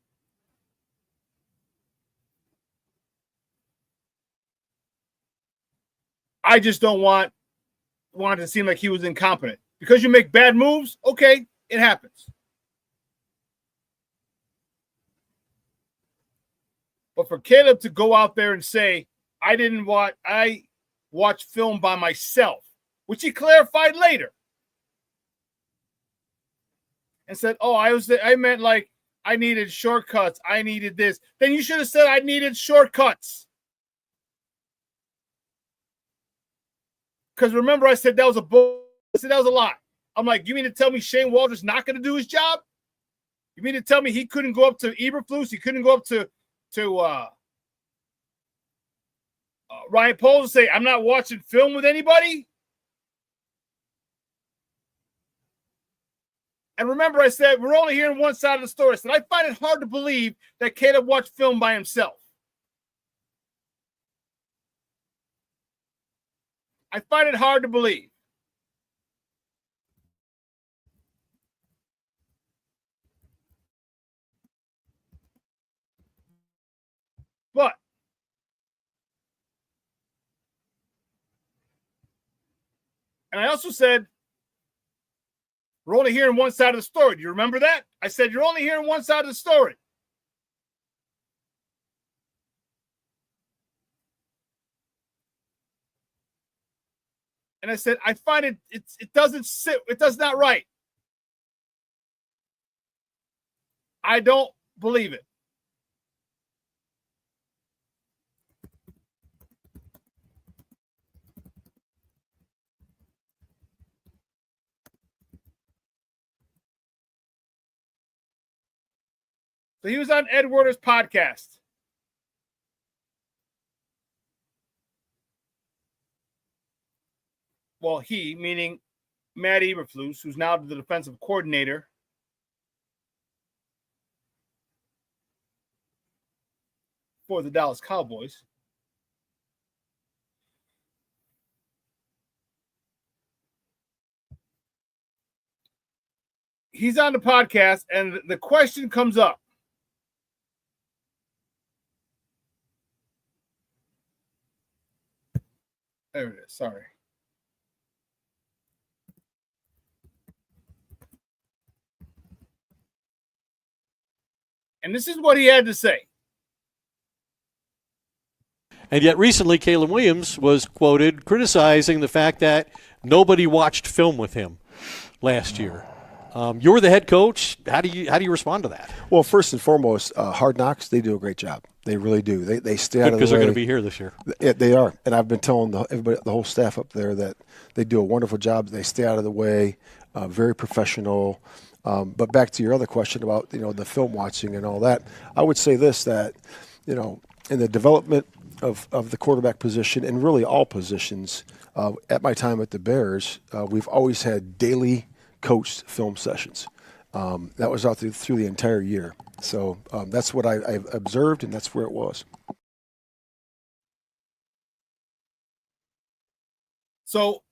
I just don't want it to seem like he was incompetent. Because you make bad moves, okay, it happens. But for Caleb to go out there and say, I watched film by myself, which he clarified later. And said, oh, I meant like I needed shortcuts. I needed this. Then you should have said I needed shortcuts. Because remember, I said that was a lie. I'm like, you mean to tell me Shane Waldron's not going to do his job? You mean to tell me he couldn't go up to Eberflus? He couldn't go up to Ryan Poles and say, I'm not watching film with anybody? And remember, I said, we're only hearing one side of the story. I said, I find it hard to believe that Caleb watched film by himself. I find it hard to believe. But and I also said, we're only hearing one side of the story. Do you remember that? I said, you're only hearing one side of the story. And I said, I find it doesn't sit, it does not right. I don't believe it. So he was on Ed Werder's podcast. Well, he, meaning Matt Eberflus, who's now the defensive coordinator for the Dallas Cowboys. He's on the podcast, and the question comes up. There it is. Sorry. And this is what he had to say. And yet recently, Caleb Williams was quoted criticizing the fact that nobody watched film with him last year. You're the head coach. How do you respond to that? Well, first and foremost, Hard Knocks, they do a great job. They really do. They stay out of the way. Because they're going to be here this year. Yeah, they are. And I've been telling everybody, the whole staff up there, that they do a wonderful job. They stay out of the way, very professional. But back to your other question about, the film watching and all that, I would say this, that, in the development of the quarterback position and really all positions, at my time at the Bears, we've always had daily coached film sessions. That was out through the entire year. So that's what I've observed, and that's where it was. So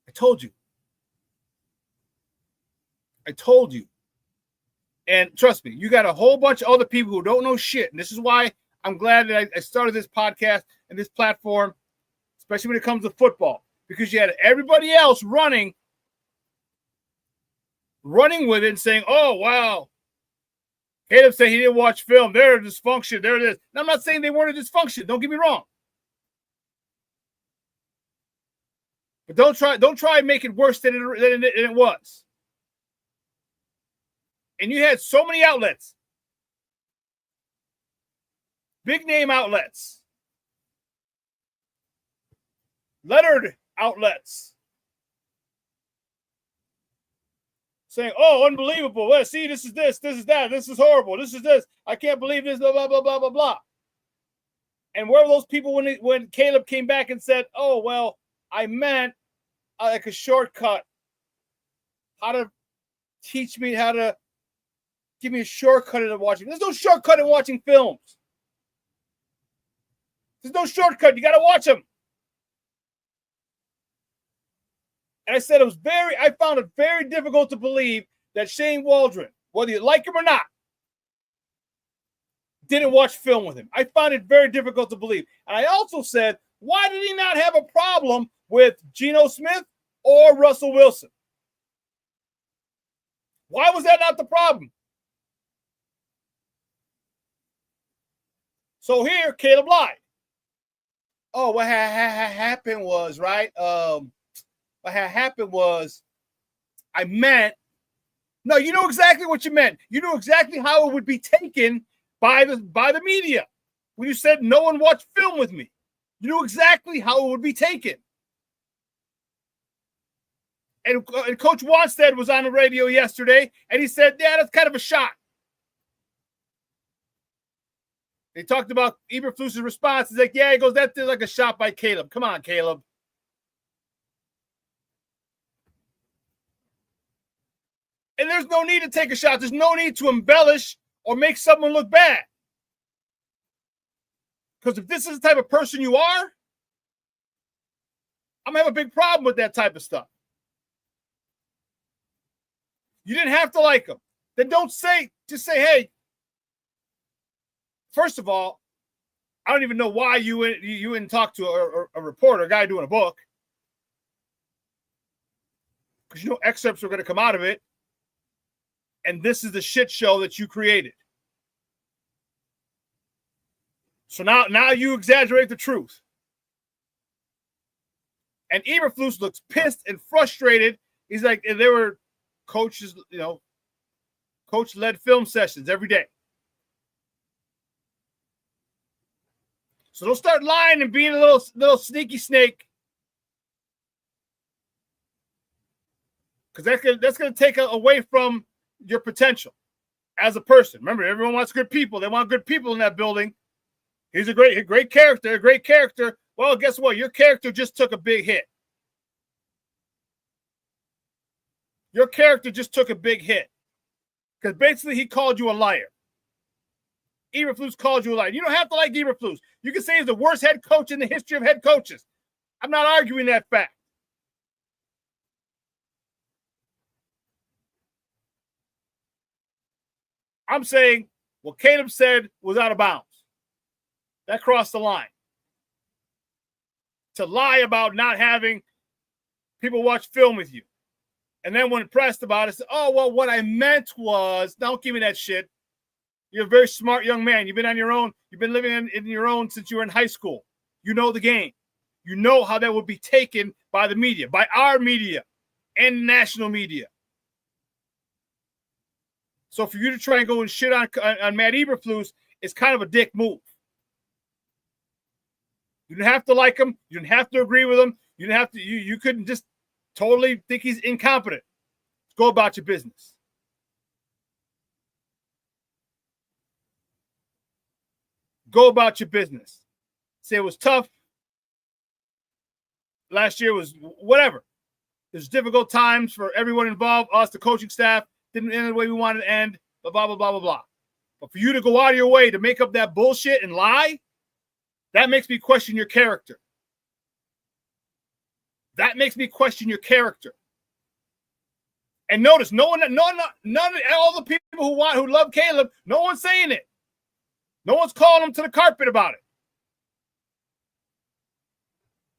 I told you. And trust me, you got a whole bunch of other people who don't know shit. And this is why I'm glad that I started this podcast and this platform, especially when it comes to football, because you had everybody else running with it and saying, oh, wow, Caleb said he didn't watch film. They're a dysfunction. There it is. And I'm not saying they weren't a dysfunction. Don't get me wrong. But don't try and make it worse than it was. And you had so many outlets, big name outlets, lettered outlets, saying, oh, unbelievable. Well, see, this is this is that, this is horrible, this is this. I can't believe this, blah, blah, blah, blah, blah, blah. And where were those people when Caleb came back and said, oh, well, I meant like a shortcut, how to teach me how to give me a shortcut into watching. There's no shortcut in watching films. There's no shortcut. You got to watch them. And I said I found it very difficult to believe that Shane Waldron, whether you like him or not, didn't watch film with him. I found it very difficult to believe. And I also said, why did he not have a problem with Geno Smith or Russell Wilson? Why was that not the problem? So here, Caleb lied. Oh, what happened was, right? What happened was, I meant, no, you know exactly what you meant. You know exactly how it would be taken by the media. When you said no one watched film with me, you knew exactly how it would be taken. And Coach Wanstead was on the radio yesterday, and he said, yeah, that's kind of a shot. They talked about Eberflus's response. He's like, yeah, he goes, that's like a shot by Caleb. Come on, Caleb. And there's no need to take a shot. There's no need to embellish or make someone look bad. Because if this is the type of person you are, I'm going to have a big problem with that type of stuff. You didn't have to like them. Then just say, hey, first of all, I don't even know why you didn't talk to a reporter, a guy doing a book. Because you know excerpts are going to come out of it. And this is the shit show that you created. So now you exaggerate the truth. And Eberflus looks pissed and frustrated. He's like, and there were coaches, coach-led film sessions every day. So don't start lying and being a little sneaky snake. Because that's going to take away from your potential as a person. Remember, everyone wants good people. They want good people in that building. He's a great character. Well, guess what? Your character just took a big hit. Your character just took a big hit. Because basically he called you a liar. Eberflus called you a liar. You don't have to like Eberflus. You can say he's the worst head coach in the history of head coaches. I'm not arguing that fact. I'm saying what Caleb said was out of bounds. That crossed the line. To lie about not having people watch film with you. And then when pressed about it, say, oh, well, what I meant was, don't give me that shit. You're a very smart young man. You've been on your own. You've been living in your own since you were in high school. You know the game. You know how that would be taken by the media, by our media and national media. So for you to try and go and shit on Matt Eberflus is kind of a dick move. You didn't have to like him. You didn't have to agree with him. You didn't have to. You couldn't just totally think he's incompetent. Go about your business. Go about your business. Say it was tough. Last year was whatever. There's difficult times for everyone involved, us, the coaching staff. Didn't end the way we wanted to end, blah, blah, blah, blah, blah, blah. But for you to go out of your way to make up that bullshit and lie, that makes me question your character. That makes me question your character. And notice, none of all the people who love Caleb, no one's saying it. No one's calling him to the carpet about it.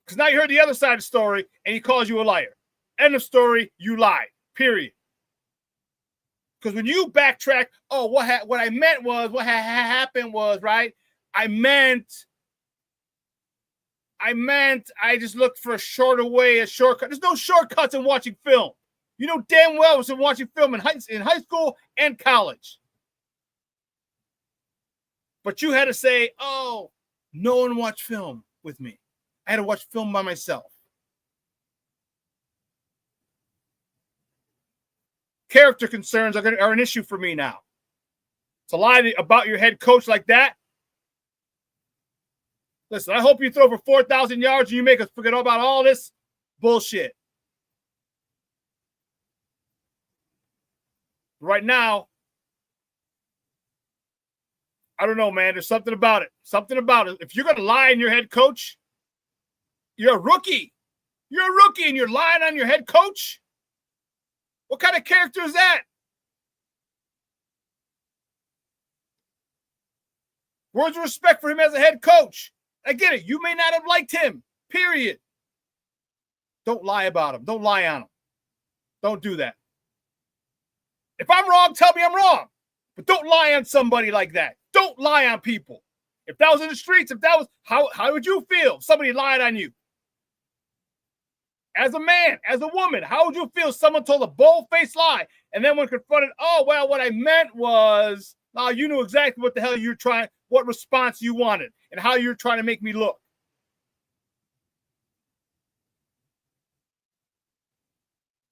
Because now you heard the other side of the story, and he calls you a liar. End of story, you lied, period. Because when you backtrack, what I meant was, what happened was, right? I meant I just looked for a shorter way, a shortcut. There's no shortcuts in watching film. You know damn well I was watching film in high school and college. But you had to say, oh, no one watched film with me. I had to watch film by myself. Character concerns are an issue for me now. To lie about your head coach like that. Listen, I hope you throw for 4,000 yards and you make us forget about all this bullshit. Right now, I don't know, man. There's something about it. Something about it. If you're going to lie on your head coach, you're a rookie. You're a rookie and you're lying on your head coach? What kind of character is that? Words of respect for him as a head coach. I get it. You may not have liked him, period. Don't lie about him. Don't lie on him. Don't do that. If I'm wrong, tell me I'm wrong. But don't lie on somebody like that. Don't lie on people. If that was in the streets, if that was, how would you feel if somebody lied on you? As a man, as a woman, how would you feel if someone told a bold-faced lie and then when confronted, oh, well, what I meant was, now you knew exactly what the hell you're trying, what response you wanted and how you're trying to make me look.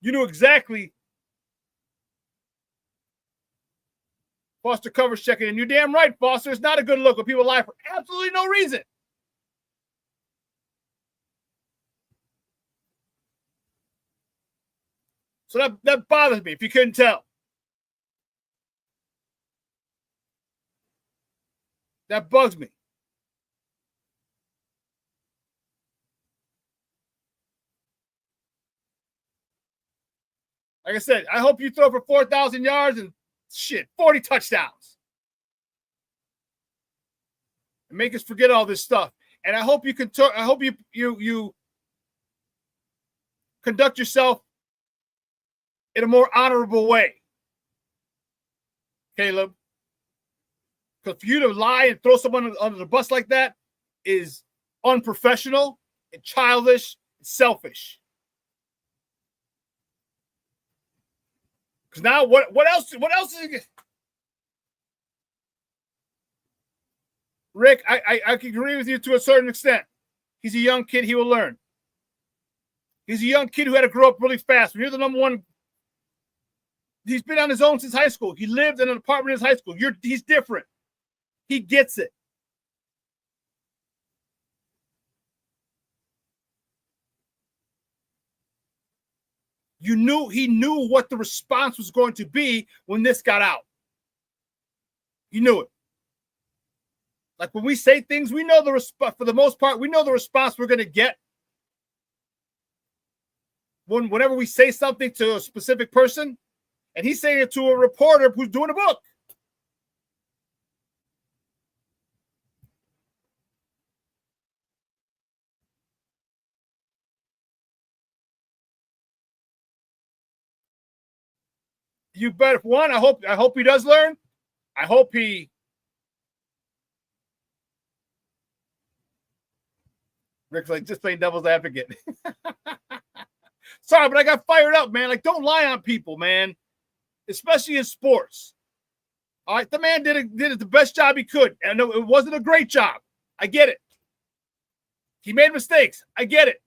You knew exactly. Foster covers checking in. You're damn right, Foster. It's not a good look when people lie for absolutely no reason. So that bothers me, if you couldn't tell. That bugs me. Like I said, I hope you throw for 4,000 yards and 40 touchdowns. And make us forget all this stuff. And I hope you can I hope you conduct yourself in a more honorable way, Caleb. Because for you to lie and throw someone under the bus like that is unprofessional and childish and selfish. Because now what else is it? Rick, I can agree with you to a certain extent. He's a young kid. He will learn. He's a young kid who had to grow up really fast. When you're the number one, he's been on his own since high school. He lived in an apartment in his high school. He's different. He gets it. He knew what the response was going to be when this got out. He knew it. Like when we say things, we know the response. For the most part, we know the response we're going to get. Whenever we say something to a specific person, and he's saying it to a reporter who's doing a book. You better, one, I hope he does learn. I hope he Rick's like, just playing devil's advocate. Sorry, but I got fired up, man. Like, don't lie on people, man. Especially in sports. All right, the man did the best job he could. And I know it wasn't a great job. I get it. He made mistakes. I get it.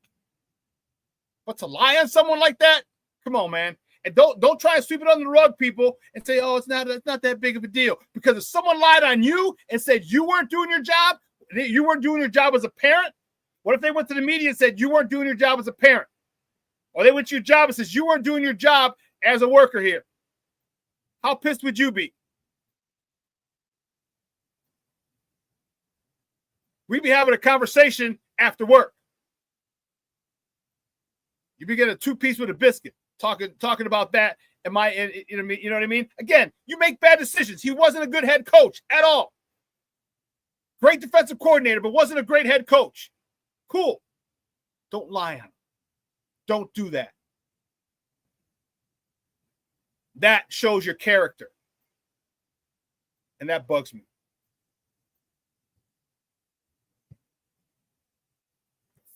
But to lie on someone like that, come on, man. And don't try and sweep it under the rug, people, and say, oh, it's not that big of a deal. Because if someone lied on you and said you weren't doing your job, you weren't doing your job as a parent, what if they went to the media and said you weren't doing your job as a parent? Or they went to your job and says you weren't doing your job as a worker here? How pissed would you be? We'd be having a conversation after work. You'd be getting a 2-piece with a biscuit. Talking about that, you know what I mean? Again, you make bad decisions. He wasn't a good head coach at all. Great defensive coordinator, but wasn't a great head coach. Cool. Don't lie on him. Don't do that. That shows your character. And that bugs me.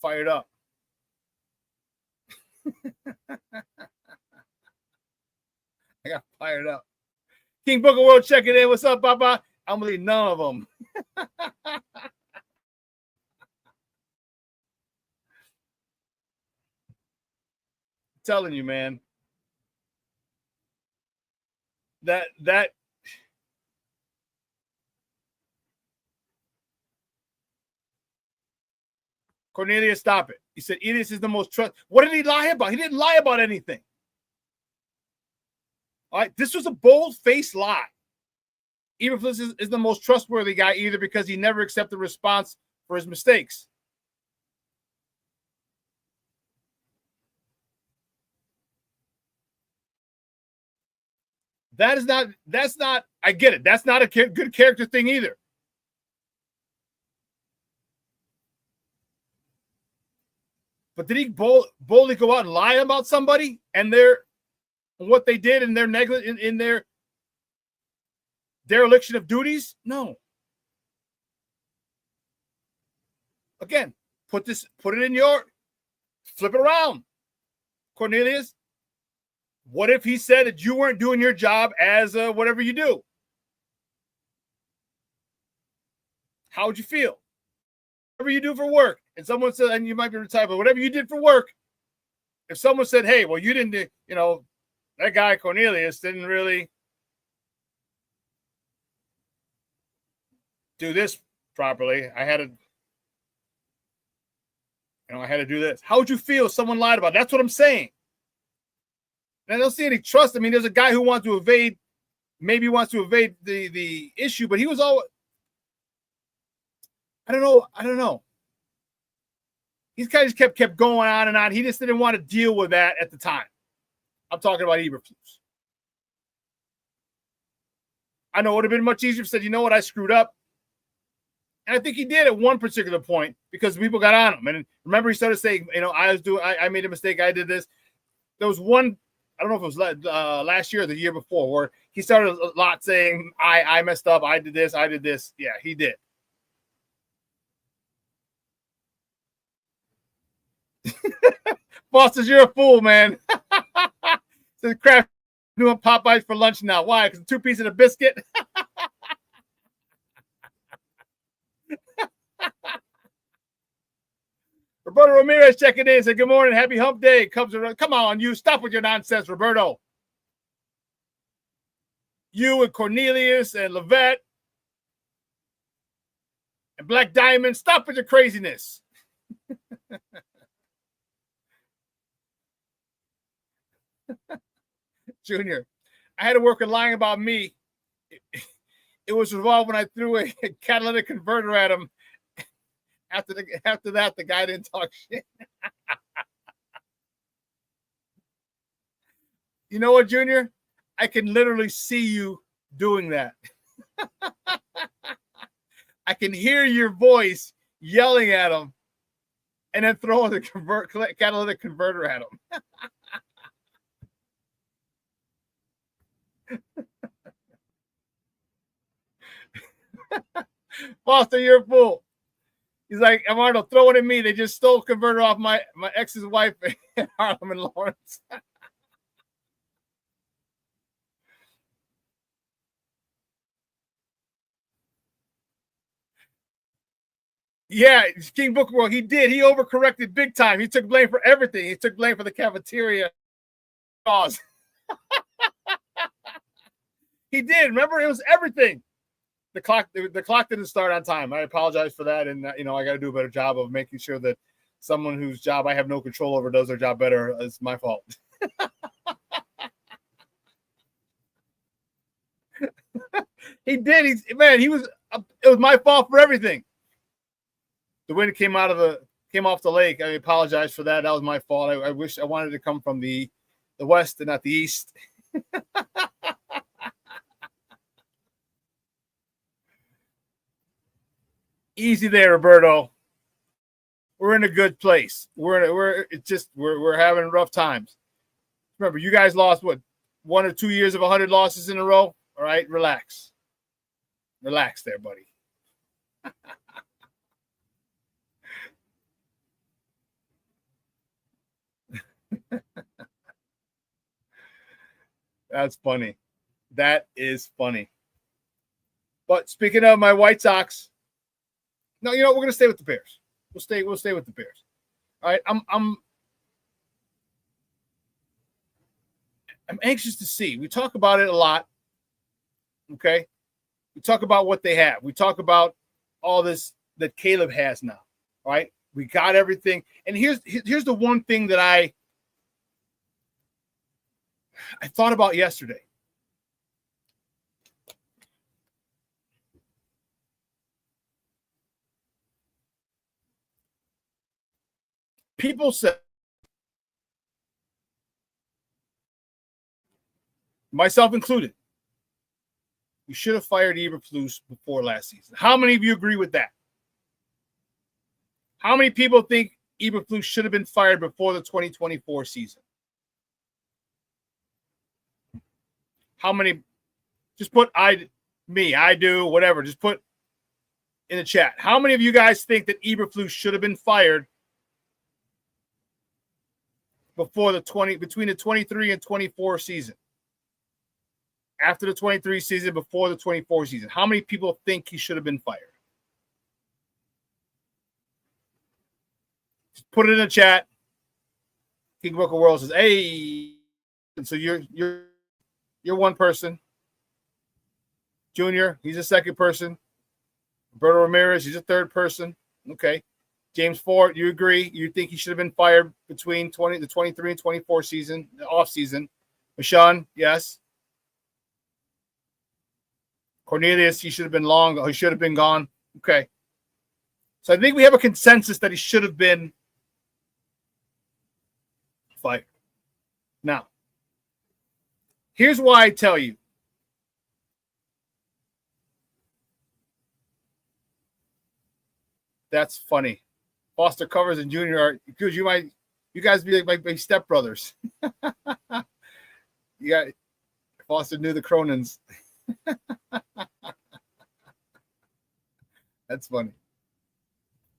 Fired up. I got fired up. King Booker World checking in. What's up, Papa? I'm going to leave none of them. Telling you, man. That Cornelius, stop it. He said Elias is the most trust. What did he lie about? He didn't lie about anything. All right, this was a bold-faced lie. Even if this is the most trustworthy guy, either because he never accepted response for his mistakes. That's not, I get it. That's not a good character thing either. But did he boldly go out and lie about somebody and what they did and their negligence in their dereliction of duties? No. Again, put it in flip it around. Cornelius, what if he said that you weren't doing your job as whatever you do? How would you feel? Whatever you do for work, and someone said, and you might be retired, but whatever you did for work, if someone said, hey, well, you didn't do, that guy Cornelius didn't really do this properly. I had to do this. How would you feel if someone lied about it? That's what I'm saying. And I don't see any trust. I mean, there's a guy who wants to evade the issue, but he was all, I don't know. He kind of just kept going on and on. He just didn't want to deal with that at the time. I'm talking about Eberflus. I know it would have been much easier if he said, you know what, I screwed up. And I think he did at one particular point because people got on him. And remember, he started saying, I made a mistake. I did this. There was one, I don't know if it was last year or the year before, where he started a lot saying, I messed up. I did this. Yeah, he did. Foster's, you're a fool, man. Says Kraft doing Popeyes for lunch now. Why? Because 2 pieces of biscuit. Roberto Ramirez checking in. Said, good morning. Happy hump day. Come on, you. Stop with your nonsense, Roberto. You and Cornelius and Levette and Black Diamond. Stop with your craziness. Junior, I had to work with lying about me. It was involved when I threw a catalytic converter at him. After that, the guy didn't talk shit. You know what, Junior? I can literally see you doing that. I can hear your voice yelling at him and then throwing the catalytic converter at him. Foster, you're a fool. He's like, Amardo, throw it at me. They just stole converter off my ex's wife in Harlem and Lawrence. Yeah, King Booker World, he did. He overcorrected big time. He took blame for everything. He took blame for the cafeteria cause. He did. Remember, it was everything. The clock didn't start on time. I apologize for that, and I got to do a better job of making sure that someone whose job I have no control over does their job better. It's my fault. He did. It was my fault for everything. The wind came off the lake. I apologize for that. That was my fault. I wish I wanted to come from the west and not the east. Easy there, Roberto. We're in a good place. We're having rough times. Remember, you guys lost what, 1 or 2 years of 100 losses in a row? All right, relax. Relax there, buddy. That's funny. That is funny. But speaking of my White Sox, no, you know, we're gonna stay with the Bears. We'll stay with the Bears. All right. I'm anxious to see. We talk about it a lot. Okay. We talk about what they have. We talk about all this that Caleb has now. All right. We got everything. And here's the one thing that I thought about yesterday. People said, myself included, you should have fired Eberflus before last season. How many of you agree with that? How many people think Eberflus should have been fired before the 2024 season? How many? Just put I do, whatever. Just put in the chat. How many of you guys think that Eberflus should have been fired before between the 23 and 24 season? After the 23 season, before the 24 season. How many people think he should have been fired? Just put it in the chat. King Book of World says, hey. And so you're one person. Junior, he's a second person. Roberto Ramirez, he's a third person. Okay. James Ford, you agree? You think he should have been fired between the 23 and 24 season, the off season? Shawn, yes. Cornelius, he should have been he should have been gone. Okay. So I think we have a consensus that he should have been fired. Now, here's why I tell you. That's funny. Foster Covers and Junior are because you guys be like my stepbrothers. You got Foster knew the Cronins. That's funny.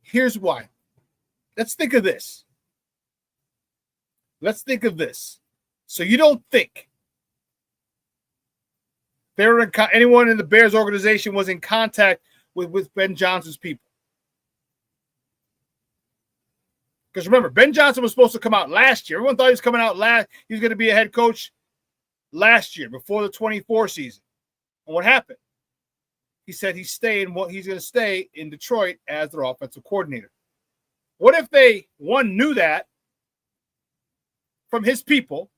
Here's why. Let's think of this. So you don't think anyone in the Bears organization was in contact with Ben Johnson's people? Because remember, Ben Johnson was supposed to come out last year. Everyone thought he was coming out he was going to be a head coach last year before the 24 season. And what happened? He said he's going to stay in Detroit as their offensive coordinator. What if they, one, knew that from his people,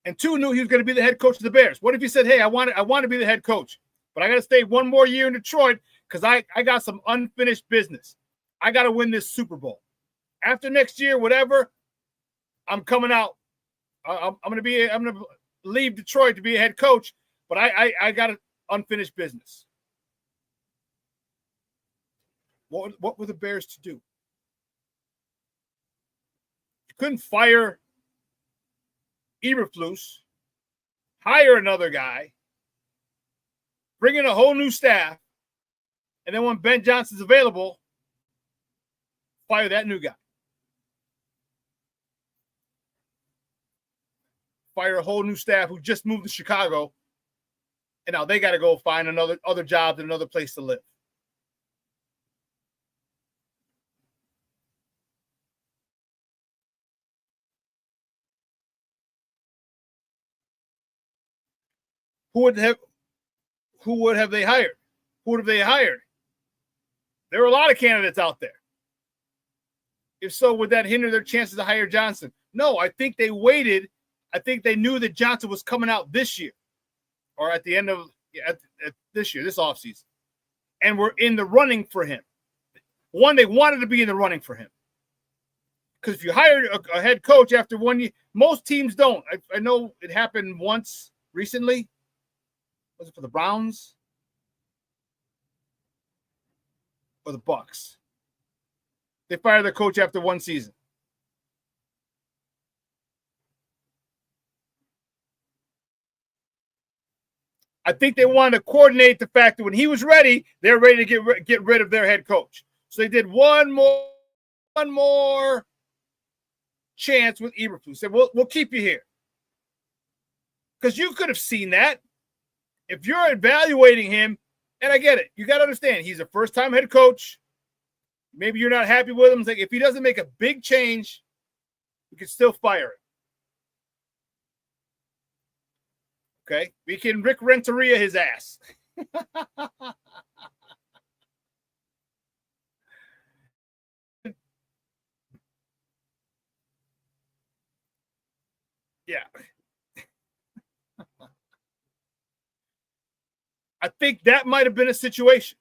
and two, knew he was going to be the head coach of the Bears? What if he said, hey, I want to be the head coach, but I got to stay one more year in Detroit because I got some unfinished business. I got to win this Super Bowl. After next year, whatever, I'm coming out. I'm going to leave Detroit to be a head coach, but I got an unfinished business. What were the Bears to do? You couldn't fire Eberflus, hire another guy, bring in a whole new staff, and then when Ben Johnson's available, fire that new guy. Fire a whole new staff who just moved to Chicago, and now they got to go find other jobs and another place to live. Who would have they hired? Who would have they hired? There were a lot of candidates out there. If so, would that hinder their chances to hire Johnson? No, I think they waited. I think they knew that Johnson was coming out this year or at the end of at this year, this offseason, and were in the running for him. One, they wanted to be in the running for him. Because if you hire a head coach after 1 year, most teams don't. I know it happened once recently. Was it for the Browns or the Bucks? They fired their coach after one season. I think they wanted to coordinate the fact that when he was ready, they're ready to get rid of their head coach. So they did one more chance with Eberflus. Said, we'll keep you here. Because you could have seen that. If you're evaluating him, and I get it, you got to understand, he's a first-time head coach. Maybe you're not happy with him. It's like, if he doesn't make a big change, you can still fire him. Okay? We can Rick Renteria his ass. Yeah. I think that might have been a situation.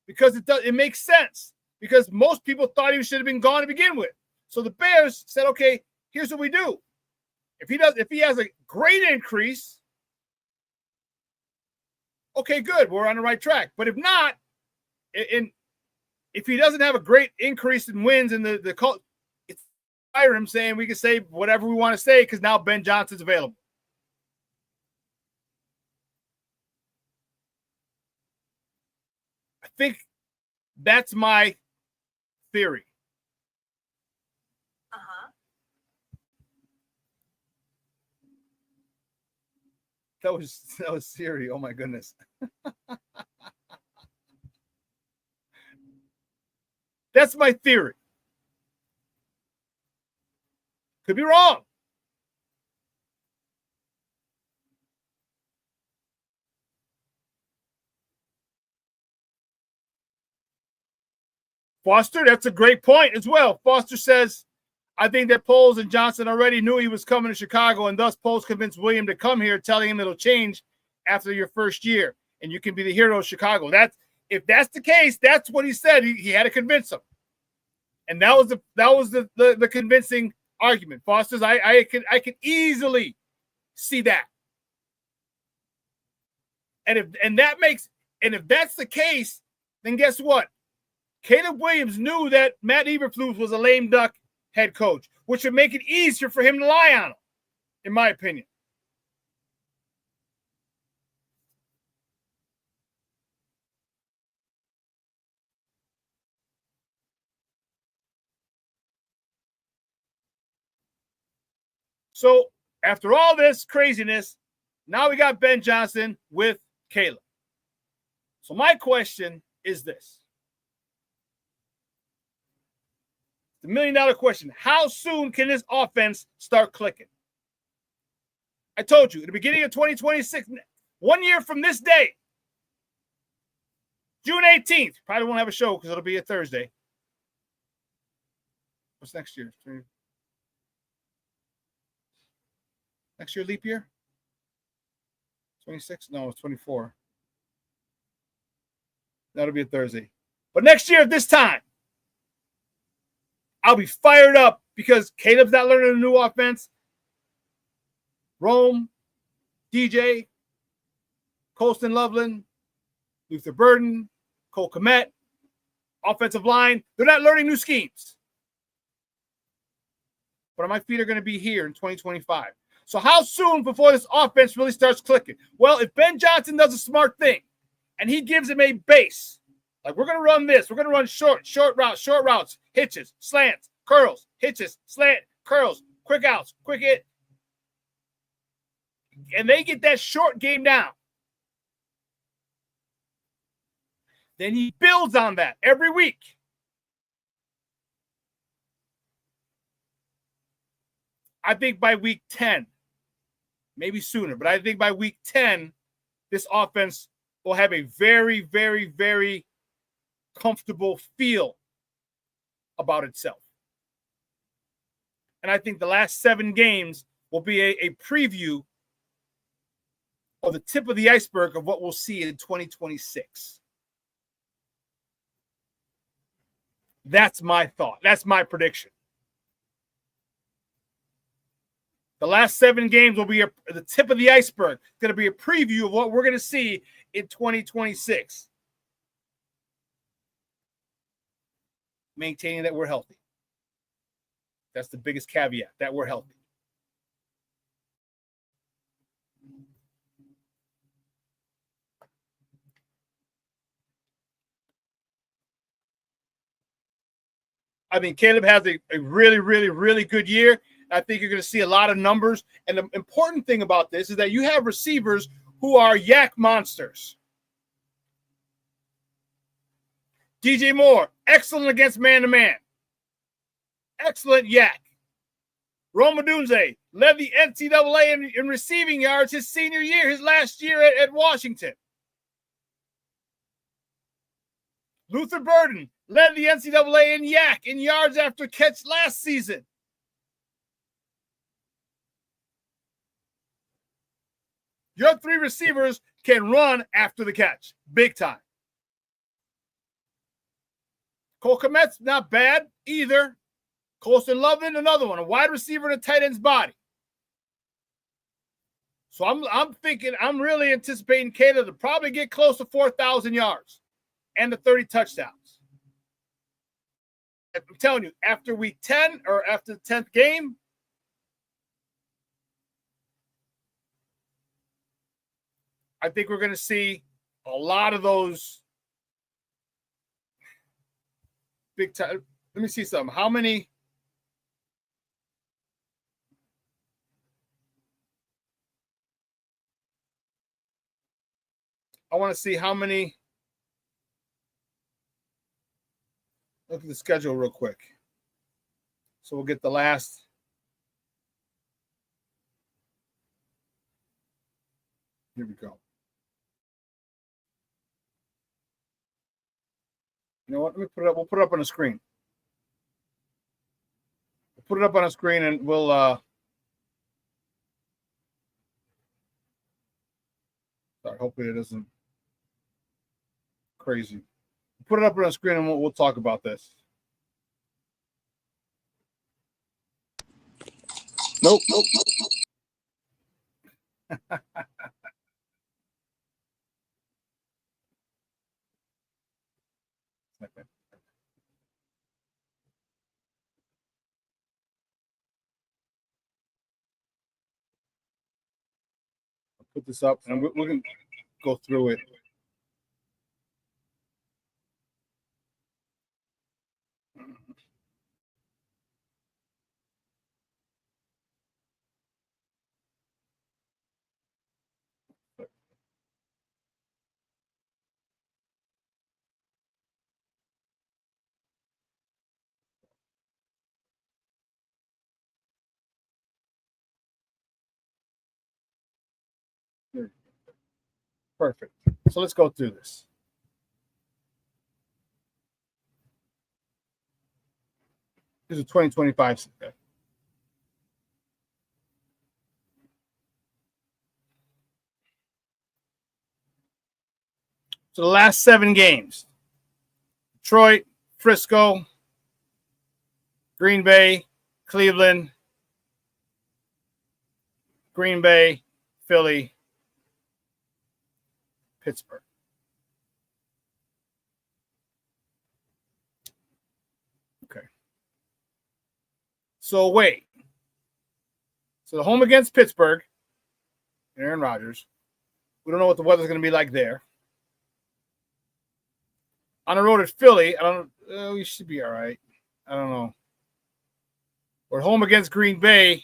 Because it makes sense. Because most people thought he should have been gone to begin with. So the Bears said, okay, here's what we do. If he has a great increase, okay, good, we're on the right track. But if not, if he doesn't have a great increase in wins in the cult, it's fire him, saying we can say whatever we want to say because now Ben Johnson's available. I think that's my theory. That was Siri. Oh my goodness. That's my theory. Could be wrong. Foster, that's a great point as well. Foster says, I think that Poles and Johnson already knew he was coming to Chicago, and thus Poles convinced William to come here, telling him it'll change after your first year, and you can be the hero of Chicago. If that's the case, that's what he said. He had to convince him, and that was the convincing argument. Foster's, I can easily see that, and if that's the case, then guess what? Caleb Williams knew that Matt Eberflus was a lame duck head coach, which would make it easier for him to lie on him, in my opinion. So after all this craziness, now we got Ben Johnson with Caleb. So my question is this. The $1 million question. How soon can this offense start clicking? I told you, at the beginning of 2026, 1 year from this day, June 18th, probably won't have a show because it'll be a Thursday. What's next year? Next year, leap year? 26? No, it's 24. That'll be a Thursday. But next year at this time, I'll be fired up because Caleb's not learning a new offense. Rome, DJ, Colston Loveland, Luther Burden, Cole Kmet, offensive line. They're not learning new schemes. But my feet are going to be here in 2025. So how soon before this offense really starts clicking? Well, if Ben Johnson does a smart thing and he gives him a base, like we're going to run this. We're going to run short routes, hitches, slants, curls, hitches, slant, curls, quick outs, quick hit. And they get that short game down. Then he builds on that every week. I think by week 10, maybe sooner, but I think by week 10, this offense will have a very, very, very comfortable feel about itself. And I think the last 7 games will be a preview or the tip of the iceberg of what we'll see in 2026. That's my thought. That's my prediction. The last 7 games will be the tip of the iceberg. It's going to be a preview of what we're going to see in 2026. Maintaining that we're healthy. That's the biggest caveat, that we're healthy. I mean, Caleb has a really, really, really good year. I think you're going to see a lot of numbers. And the important thing about this is that you have receivers who are yak monsters. DJ Moore, excellent against man-to-man. Excellent yak. Rome Odunze led the NCAA in receiving yards his senior year, his last year at Washington. Luther Burden led the NCAA in yak in yards after catch last season. Your 3 receivers can run after the catch, big time. Cole Kmet's not bad either. Colston Loveland, another one, a wide receiver in a tight end's body. So I'm really anticipating Caleb to probably get close to 4,000 yards and the 30 touchdowns. I'm telling you, after week 10 or after the 10th game, I think we're going to see a lot of those big time. Let me see something. How many? I want to see how many. Look at the schedule real quick. So we'll get the last. Here we go. You know what? Let me put it up. We'll put it up on the screen. We'll put it up on the screen and we'll sorry, hopefully it isn't crazy. We'll put it up on the screen and we'll talk about this. Nope. I'll put this up and we're going to go through it. Perfect. So let's go through this. This is 2025. So the last 7 games: Detroit, Frisco, Green Bay, Cleveland, Green Bay, Philly, Pittsburgh. Okay. So wait. So the home against Pittsburgh, Aaron Rodgers. We don't know what the weather's going to be like there. On the road at Philly, we should be all right. I don't know. We're home against Green Bay.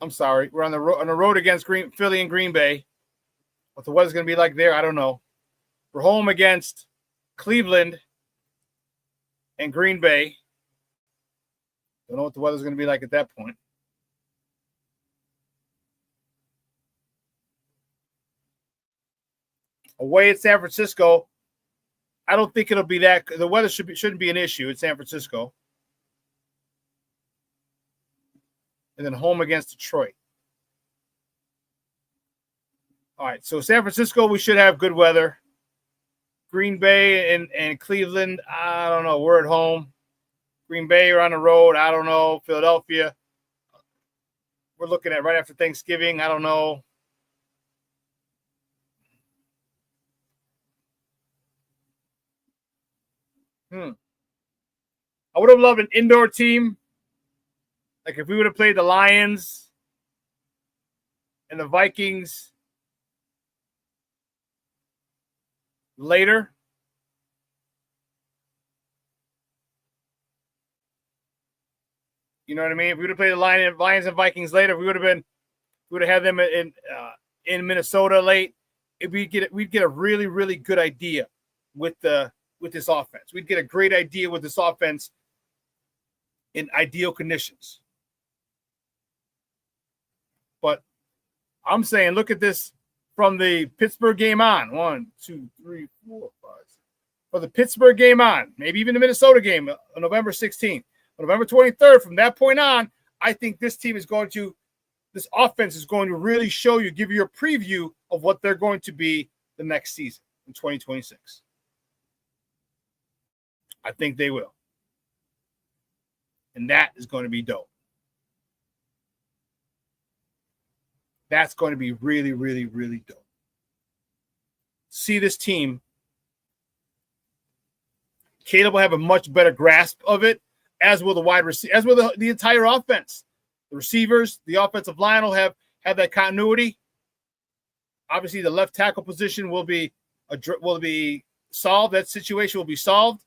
I'm sorry. We're on the road against Philly and Green Bay. What the weather's going to be like there, I don't know. We're home against Cleveland and Green Bay. Don't know what the weather's going to be like at that point. Away at San Francisco, I don't think it'll be that. The weather shouldn't be an issue at San Francisco. And then home against Detroit. All right, so San Francisco, we should have good weather. Green Bay and Cleveland, I don't know. We're at home. Green Bay are on the road. I don't know. Philadelphia. We're looking at right after Thanksgiving. I don't know. I would have loved an indoor team. Like if we would have played the Lions and the Vikings later. You know what I mean? If we would have played the Lions and Vikings later, we would have had them in Minnesota late. We'd get a really, really good idea with this offense. We'd get a great idea with this offense in ideal conditions. But I'm saying, look at this from the Pittsburgh game on. 1, 2, 3, 4, 5. For the Pittsburgh game on, maybe even the Minnesota game on November 16th. On November 23rd, from that point on, I think this offense is going to really show you, give you a preview of what they're going to be the next season in 2026. I think they will. And that is going to be dope. That's going to be really, really, really dope. See this team. Caleb will have a much better grasp of it, as will the wide receiver, as will the entire offense. The receivers, the offensive line will have that continuity. Obviously, the left tackle position will be solved. That situation will be solved.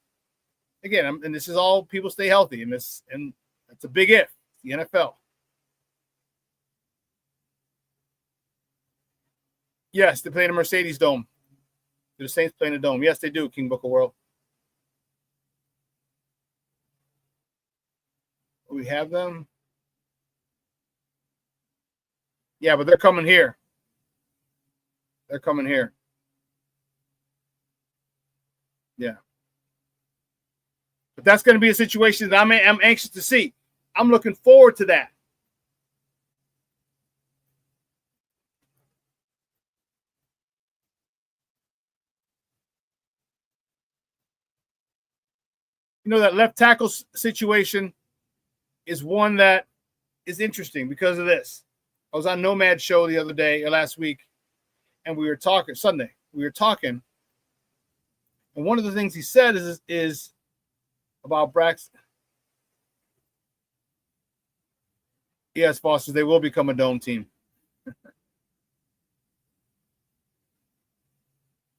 Again, and this is all people stay healthy, and that's a big if. The NFL. Yes, they play in the Mercedes Dome. Do the Saints play in the Dome? Yes, they do, King Booker World. We have them. Yeah, but they're coming here. They're coming here. Yeah. But that's going to be a situation that I'm anxious to see. I'm looking forward to that. You know, that left tackle situation is one that is interesting because of this. I was on Nomad Show the other day, or last week, and we were talking, Sunday, and one of the things he said is about Braxton. Yes, Foster, they will become a dome team.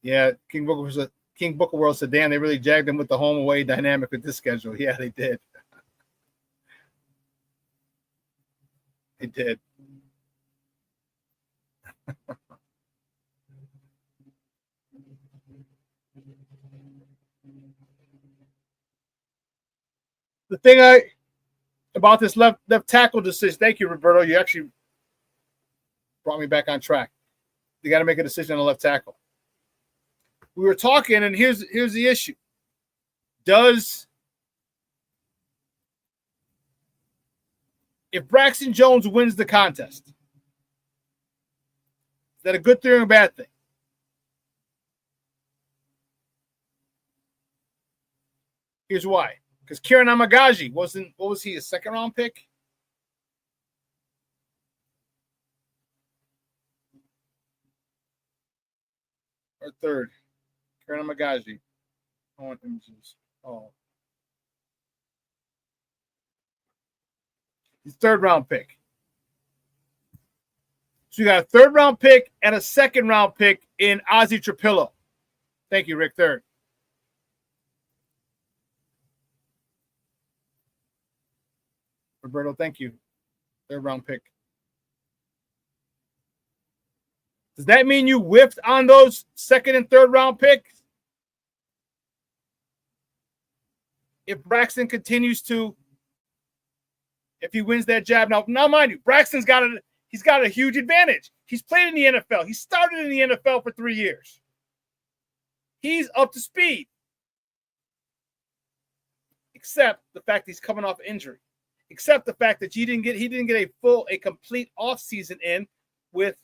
Yeah, King Booker World said, damn, they really jagged them with the home away dynamic with this schedule. Yeah, they did. They did. The thing about this left tackle decision, thank you, Roberto. You actually brought me back on track. They got to make a decision on the left tackle. We were talking, and here's the issue. If Braxton Jones wins the contest, is that a good thing or a bad thing? Here's why. Because Kieran Amagaji what was he, a second round pick? Or third? Kieran Amagaji. I want images. Oh. He's third round pick. So you got a third round pick and a second round pick in Ozzie Trapillo. Thank you, Rick. Third. Roberto, thank you. Third round pick. Does that mean you whiffed on those second and third round picks? If Braxton continues to, if he wins that job, now mind you, Braxton's got a huge advantage. He's played in the NFL. He started in the NFL for 3 years. He's up to speed. Except the fact he's coming off injury. Except the fact that he didn't get a complete offseason in with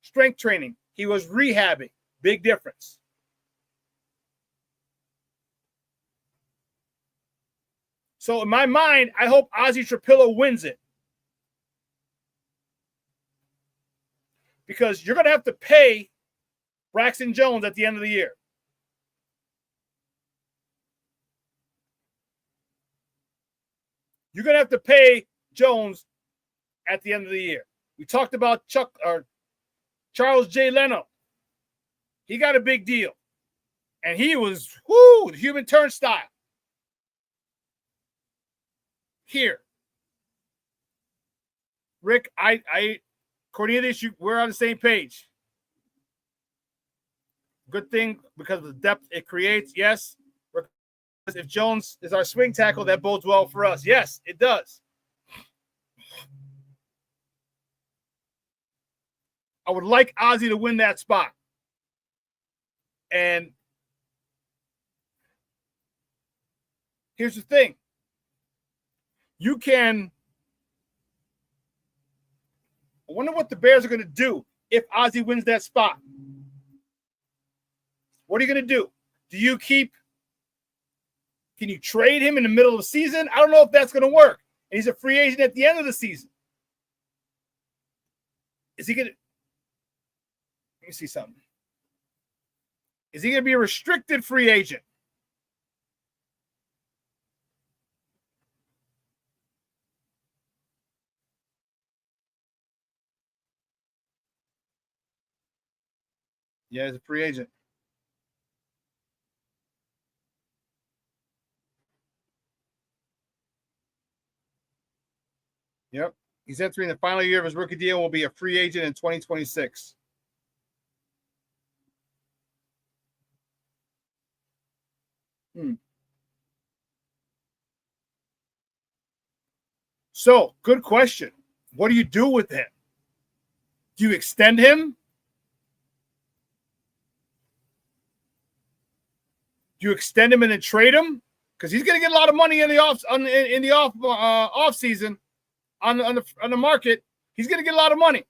strength training. He was rehabbing. Big difference. So in my mind, I hope Ozzy Trapillo wins it. Because you're going to have to pay Braxton Jones at the end of the year. You're going to have to pay Jones at the end of the year. We talked about Charles J. Leno. He got a big deal. And he was, the human turnstile. Here. Rick, Cornelius, we're on the same page. Good thing because of the depth it creates. Yes. If Jones is our swing tackle, that bodes well for us. Yes, it does. I would like Ozzy to win that spot. And here's the thing. I wonder what the Bears are going to do if Ozzy wins that spot. What are you going to do? Can you trade him in the middle of the season? I don't know if that's going to work. And he's a free agent at the end of the season. Is he going to? Let me see something. Is he going to be a restricted free agent? Yeah, he's a free agent. Yep. He's entering the final year of his rookie deal and will be a free agent in 2026. So, good question. What do you do with him? Do you extend him? Do you extend him and then trade him? Because he's going to get a lot of money in the off season. On the market, he's going to get a lot of money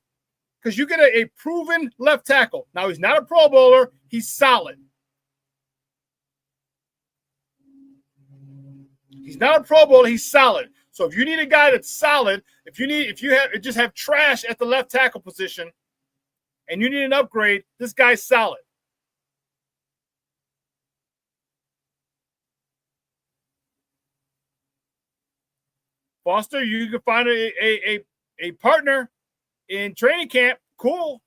because you get a proven left tackle. Now, he's not a Pro Bowler. He's solid. He's not a Pro Bowler. He's solid. So if you need a guy that's solid, if you just have trash at the left tackle position and you need an upgrade, this guy's solid. Foster, you can find a partner in training camp. Cool.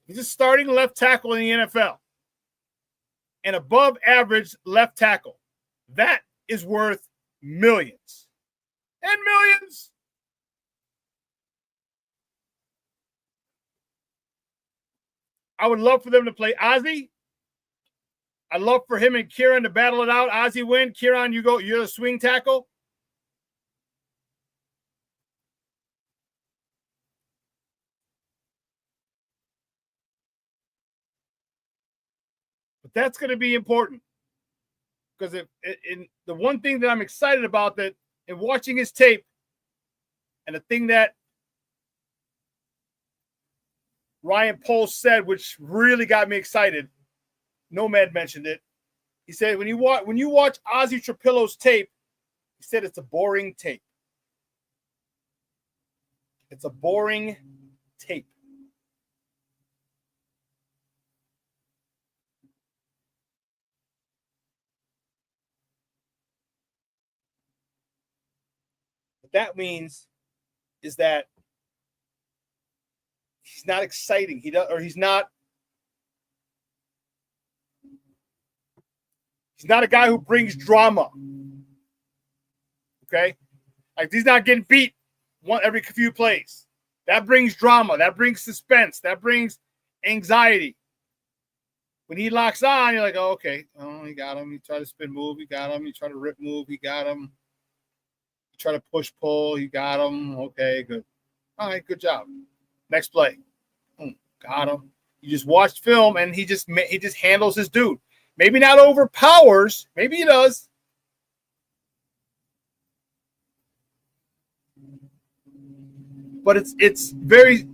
He's a starting left tackle in the NFL. An above average left tackle. That is worth millions. And millions. I would love for them to play Ozzy. I'd love for him and Kieran to battle it out. Ozzy win. Kieran, you're the swing tackle. But that's going to be important. Because in the one thing that I'm excited about that in watching his tape, and the thing that Ryan Post said, which really got me excited, Nomad mentioned it. He said when you watch Ozzy Trapillo's tape, he said it's a boring tape. It's a boring tape. What that means is that he's not exciting. He's not a guy who brings drama. Okay? Like he's not getting beat every few plays. That brings drama. That brings suspense. That brings anxiety. When he locks on, you're like, oh, okay. Oh, he got him. He tried to spin move. He got him. He tried to rip move. He got him. He tried to push pull. He got him. Okay, good. All right, good job. Next play. Got him. You just watched film, and he just handles his dude. Maybe not overpowers. Maybe he does. But it's very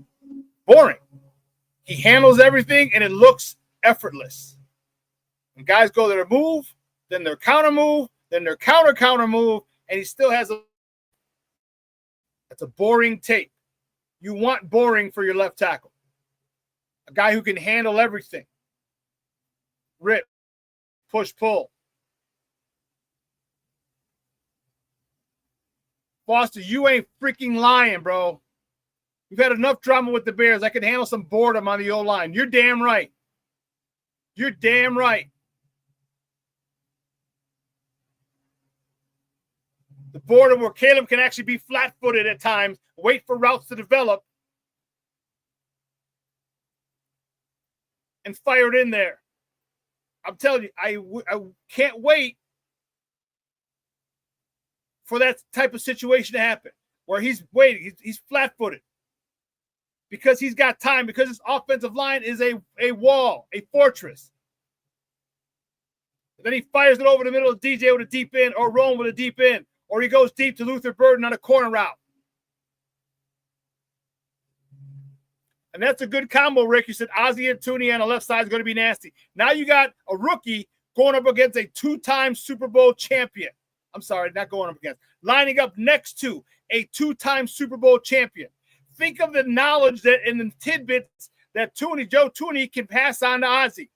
boring. He handles everything, and it looks effortless. When guys go there to move, then their counter move, then their counter move, and he still has that's a boring tape. You want boring for your left tackle. A guy who can handle everything. Rip, push, pull. Foster, you ain't freaking lying, bro. You've had enough drama with the Bears. I can handle some boredom on the O-line. You're damn right. You're damn right. The boredom where Caleb can actually be flat-footed at times, wait for routes to develop, and fire it in there. I'm telling you, I can't wait for that type of situation to happen, where he's waiting, he's flat-footed, because he's got time, because his offensive line is a wall, a fortress. And then he fires it over the middle of DJ with a deep end, or Rome with a deep end, or he goes deep to Luther Burden on a corner route. And that's a good combo, Rick. You said Ozzie and Tooney on the left side is going to be nasty. Now you got a rookie going up against a two-time Super Bowl champion. I'm sorry, not going up against. Lining up next to a two-time Super Bowl champion. Think of the knowledge that and the tidbits that Joe Tooney can pass on to Ozzie.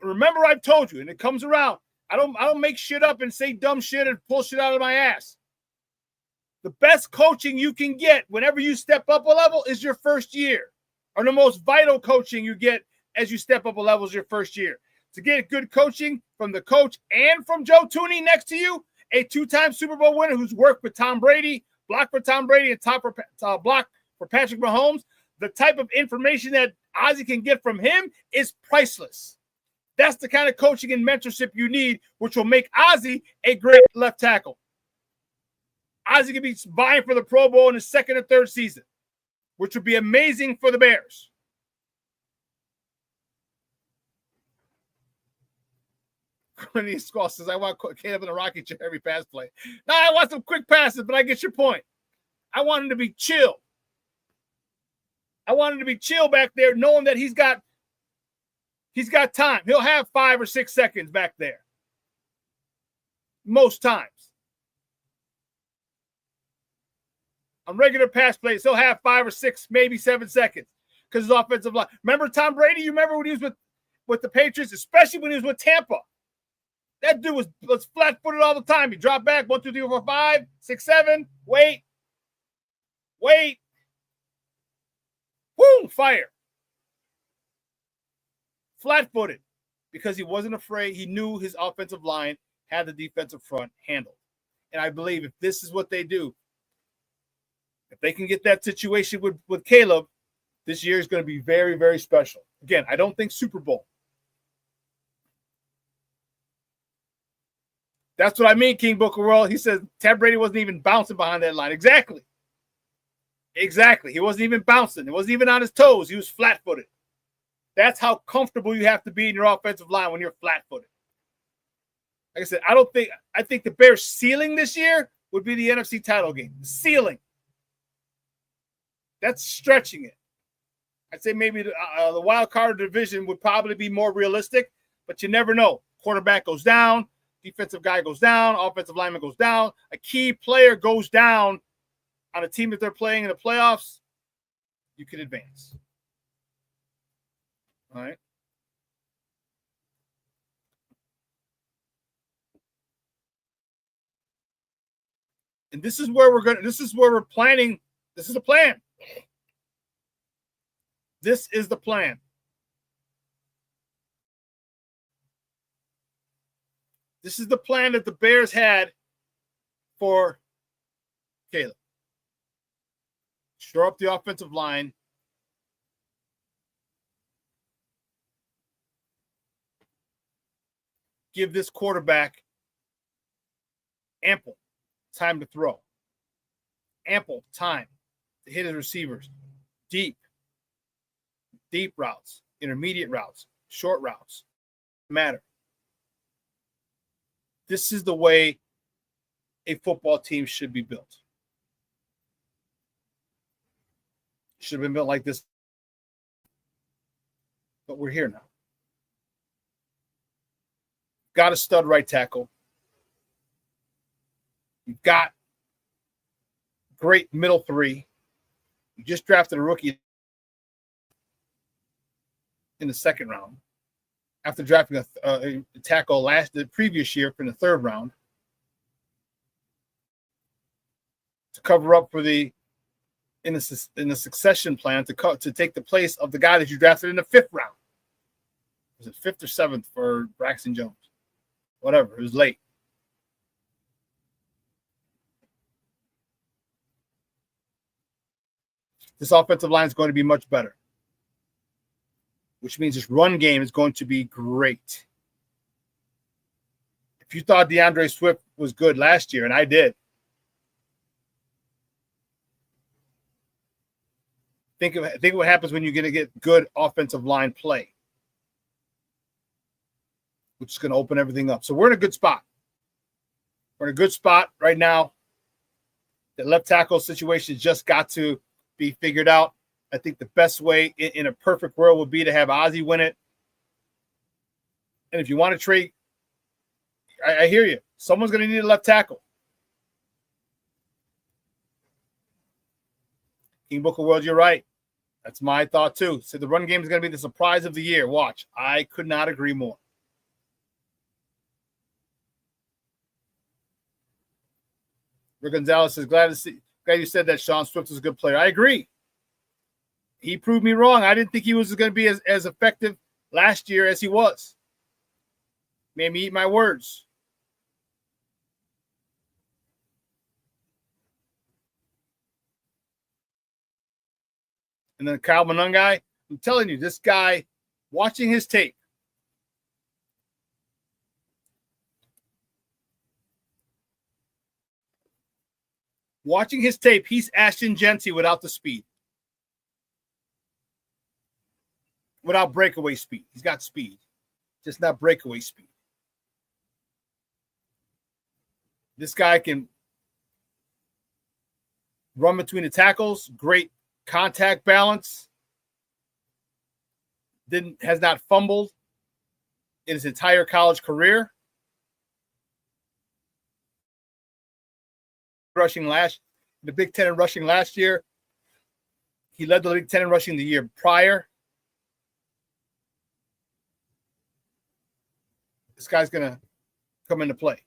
Remember, I've told you, and it comes around. I don't make shit up and say dumb shit and pull shit out of my ass. The best coaching you can get whenever you step up a level is your first year. Or the most vital coaching you get as you step up a level is your first year. To get good coaching from the coach and from Joe Tooney next to you, a two-time Super Bowl winner who's worked with Tom Brady, blocked for Tom Brady, and block for Patrick Mahomes, the type of information that Ozzie can get from him is priceless. That's the kind of coaching and mentorship you need, which will make Ozzie a great left tackle. Ozzie could be vying for the Pro Bowl in his second or third season, which would be amazing for the Bears. Cornelius Squall says, I want Caleb in a rocket chair every pass play. No, I want some quick passes, but I get your point. I want him to be chill. I want him to be chill back there, knowing that he's got time. He'll have 5 or 6 seconds back there. Most times. On regular pass plays, he'll have 5 or 6, maybe 7 seconds because his offensive line. Remember Tom Brady? You remember when he was with the Patriots, especially when he was with Tampa? That dude was flat-footed all the time. He dropped back, 1, 2, 3, 4, 5, 6, 7. Wait. Boom, fire. Flat-footed because he wasn't afraid. He knew his offensive line had the defensive front handled. And I believe if this is what they do, if they can get that situation with Caleb, this year is going to be very, very special. Again, I don't think Super Bowl. That's what I mean, King Booker World. He says Ted Brady wasn't even bouncing behind that line. Exactly. He wasn't even bouncing. He wasn't even on his toes. He was flat-footed. That's how comfortable you have to be in your offensive line when you're flat-footed. Like I said, I think the Bears' ceiling this year would be the NFC title game. The ceiling. That's stretching it. I'd say maybe the wild card division would probably be more realistic, but you never know. Quarterback goes down, defensive guy goes down, offensive lineman goes down, a key player goes down on a team that they're playing in the playoffs, you can advance. All right. And this is where we're planning. This is a plan. This is the plan. This is the plan that the Bears had for Caleb. Shore up the offensive line. Give this quarterback ample time to throw. Ample time to hit his receivers. Deep routes, intermediate routes, short routes. Matter. This is the way a football team should be built. Should have been built like this. But we're here now. got a stud right tackle. You've got great middle three. You just drafted a rookie in the second round after drafting a tackle the previous year in the third round to cover up for in the succession plan to take the place of the guy that you drafted in the fifth round. Was it fifth or seventh for Braxton Jones? Whatever. It was late. This offensive line is going to be much better, which means this run game is going to be great. If you thought DeAndre Swift was good last year, and I did, think of what happens when you're going to get good offensive line play, which is going to open everything up. So we're in a good spot. We're in a good spot right now. The left tackle situation just got to be figured out. I think the best way in a perfect world would be to have Ozzie win it. And if you want to trade, I hear you. Someone's going to need a left tackle. King Booker World, you're right. That's my thought too. So the run game is going to be the surprise of the year. Watch. I could not agree more. Rick Gonzalez is glad you said that Shawn Swift is a good player. I agree. He proved me wrong. I didn't think he was going to be as effective last year as he was. Made me eat my words. And then Kyle Monangai, I'm telling you, this guy, watching his tape, he's Ashton Genty without the speed. Without breakaway speed. He's got speed, just not breakaway speed. This guy can run between the tackles, great contact balance, has not fumbled in his entire college career. The Big Ten in rushing last year. He led the Big Ten in rushing the year prior. This guy's gonna come into play,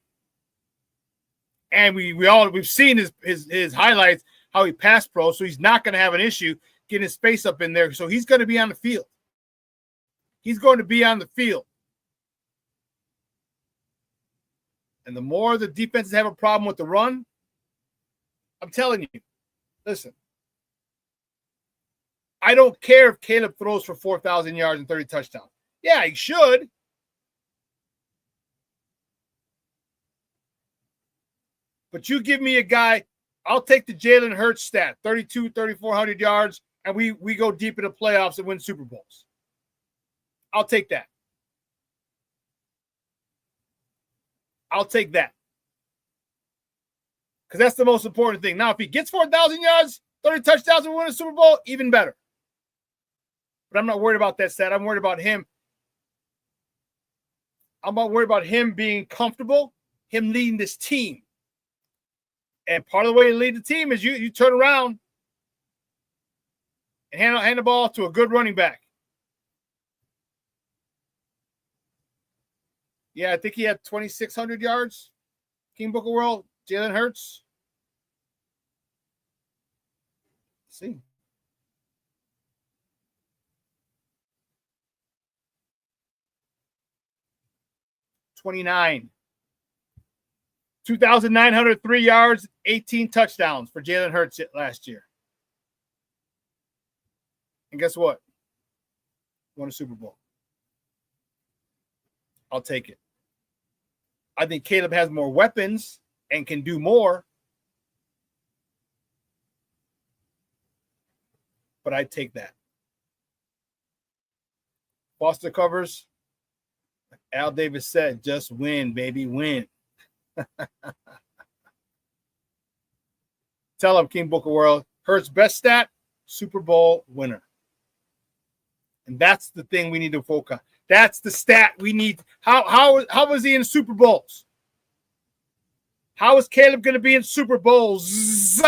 and we've seen his highlights, how he passed pro, so he's not gonna have an issue getting his space up in there. So he's gonna be on the field. He's going to be on the field. And the more the defenses have a problem with the run, I'm telling you, listen, I don't care if Caleb throws for 4,000 yards and 30 touchdowns. Yeah, he should. But you give me a guy, I'll take the Jalen Hurts stat, 3,400 yards, and we go deep in the playoffs and win Super Bowls. I'll take that. I'll take that. Because that's the most important thing. Now, if he gets 4,000 yards, 30 touchdowns, and we win a Super Bowl, even better. But I'm not worried about that stat. I'm worried about him. I'm not worried about him being comfortable, him leading this team. And part of the way to lead the team is you turn around and hand the ball to a good running back. Yeah, I think he had 2,600 yards. King Booker World, Jalen Hurts. Let's see. $29. 2,903 yards, 18 touchdowns for Jalen Hurts last year. And guess what? Won a Super Bowl. I'll take it. I think Caleb has more weapons and can do more. But I'd take that. Foster covers. Like Al Davis said, just win, baby, win. Tell him, King Booker World, Hurts' best stat, Super Bowl winner. And that's the thing we need to focus on. That's the stat we need. How was he in Super Bowls? How is Caleb going to be in Super Bowls?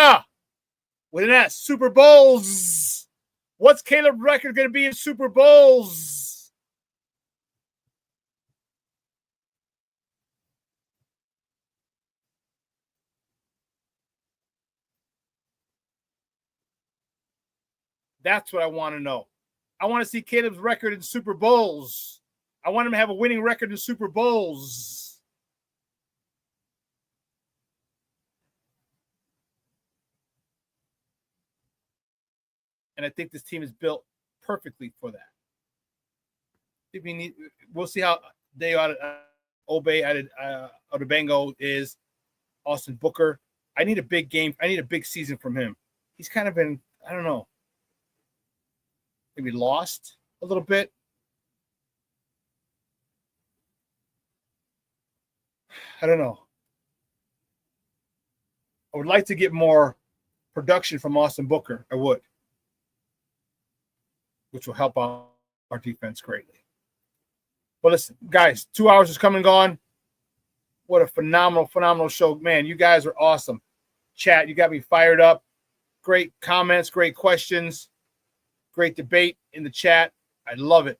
With an S, Super Bowls. What's Caleb's record going to be in Super Bowls? That's what I want to know. I want to see Caleb's record in Super Bowls. I want him to have a winning record in Super Bowls. And I think this team is built perfectly for that. I think we'll see how they Obey Odebango is. Austin Booker. I need a big game. I need a big season from him. He's kind of been, I don't know, maybe lost a little bit. I don't know. I would like to get more production from Austin Booker. I would. Which will help out our defense greatly. But listen, guys, 2 hours is come and gone. What a phenomenal, phenomenal show. Man, you guys are awesome. Chat, you got me fired up. Great comments, great questions, great debate in the chat. I love it.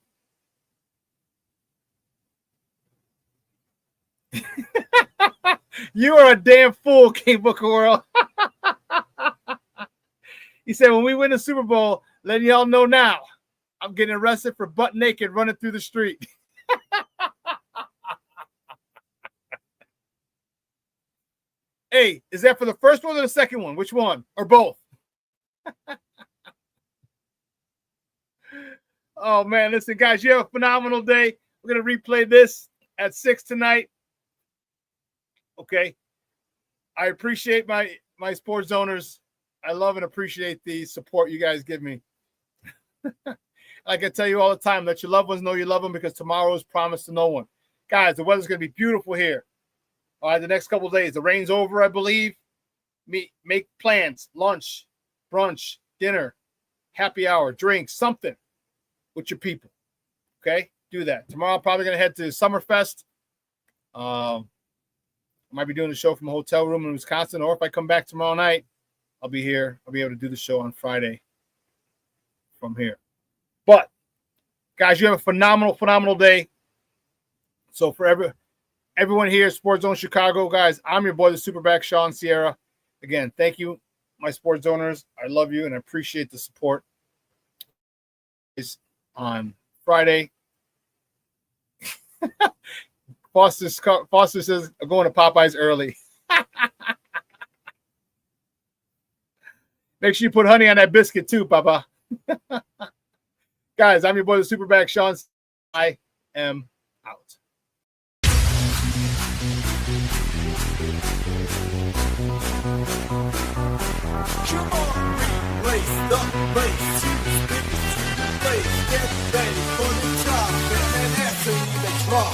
You are a damn fool, King Booker World. He said, when we win the Super Bowl, letting y'all know now, I'm getting arrested for butt naked running through the street. Hey, is that for the first one or the second one? Which one? Or both? Oh, man. Listen, guys, you have a phenomenal day. We're going to replay this at 6 tonight. Okay. I appreciate my sports owners. I love and appreciate the support you guys give me. Like I tell you all the time, let your loved ones know you love them because tomorrow is promised to no one. Guys, the weather's going to be beautiful here. All right, the next couple of days. The rain's over, I believe. Make plans, lunch, brunch, dinner, happy hour, drinks, something with your people. Okay? Do that. Tomorrow I'm probably going to head to Summerfest. I might be doing the show from a hotel room in Wisconsin, or if I come back tomorrow night, I'll be here. I'll be able to do the show on Friday from here. But, guys, you have a phenomenal, phenomenal day. So for everyone here at Sports Zone Chicago, guys, I'm your boy, the SuperBack, Shawn Sierra. Again, thank you, my sports owners. I love you and I appreciate the support. It's on Friday. Foster says, I'm going to Popeyes early. Make sure you put honey on that biscuit too, Papa. Guys, I'm your boy, the SuperBack, Shawn. I am out. Come on, race the race. Get ready for the top and answer the drop.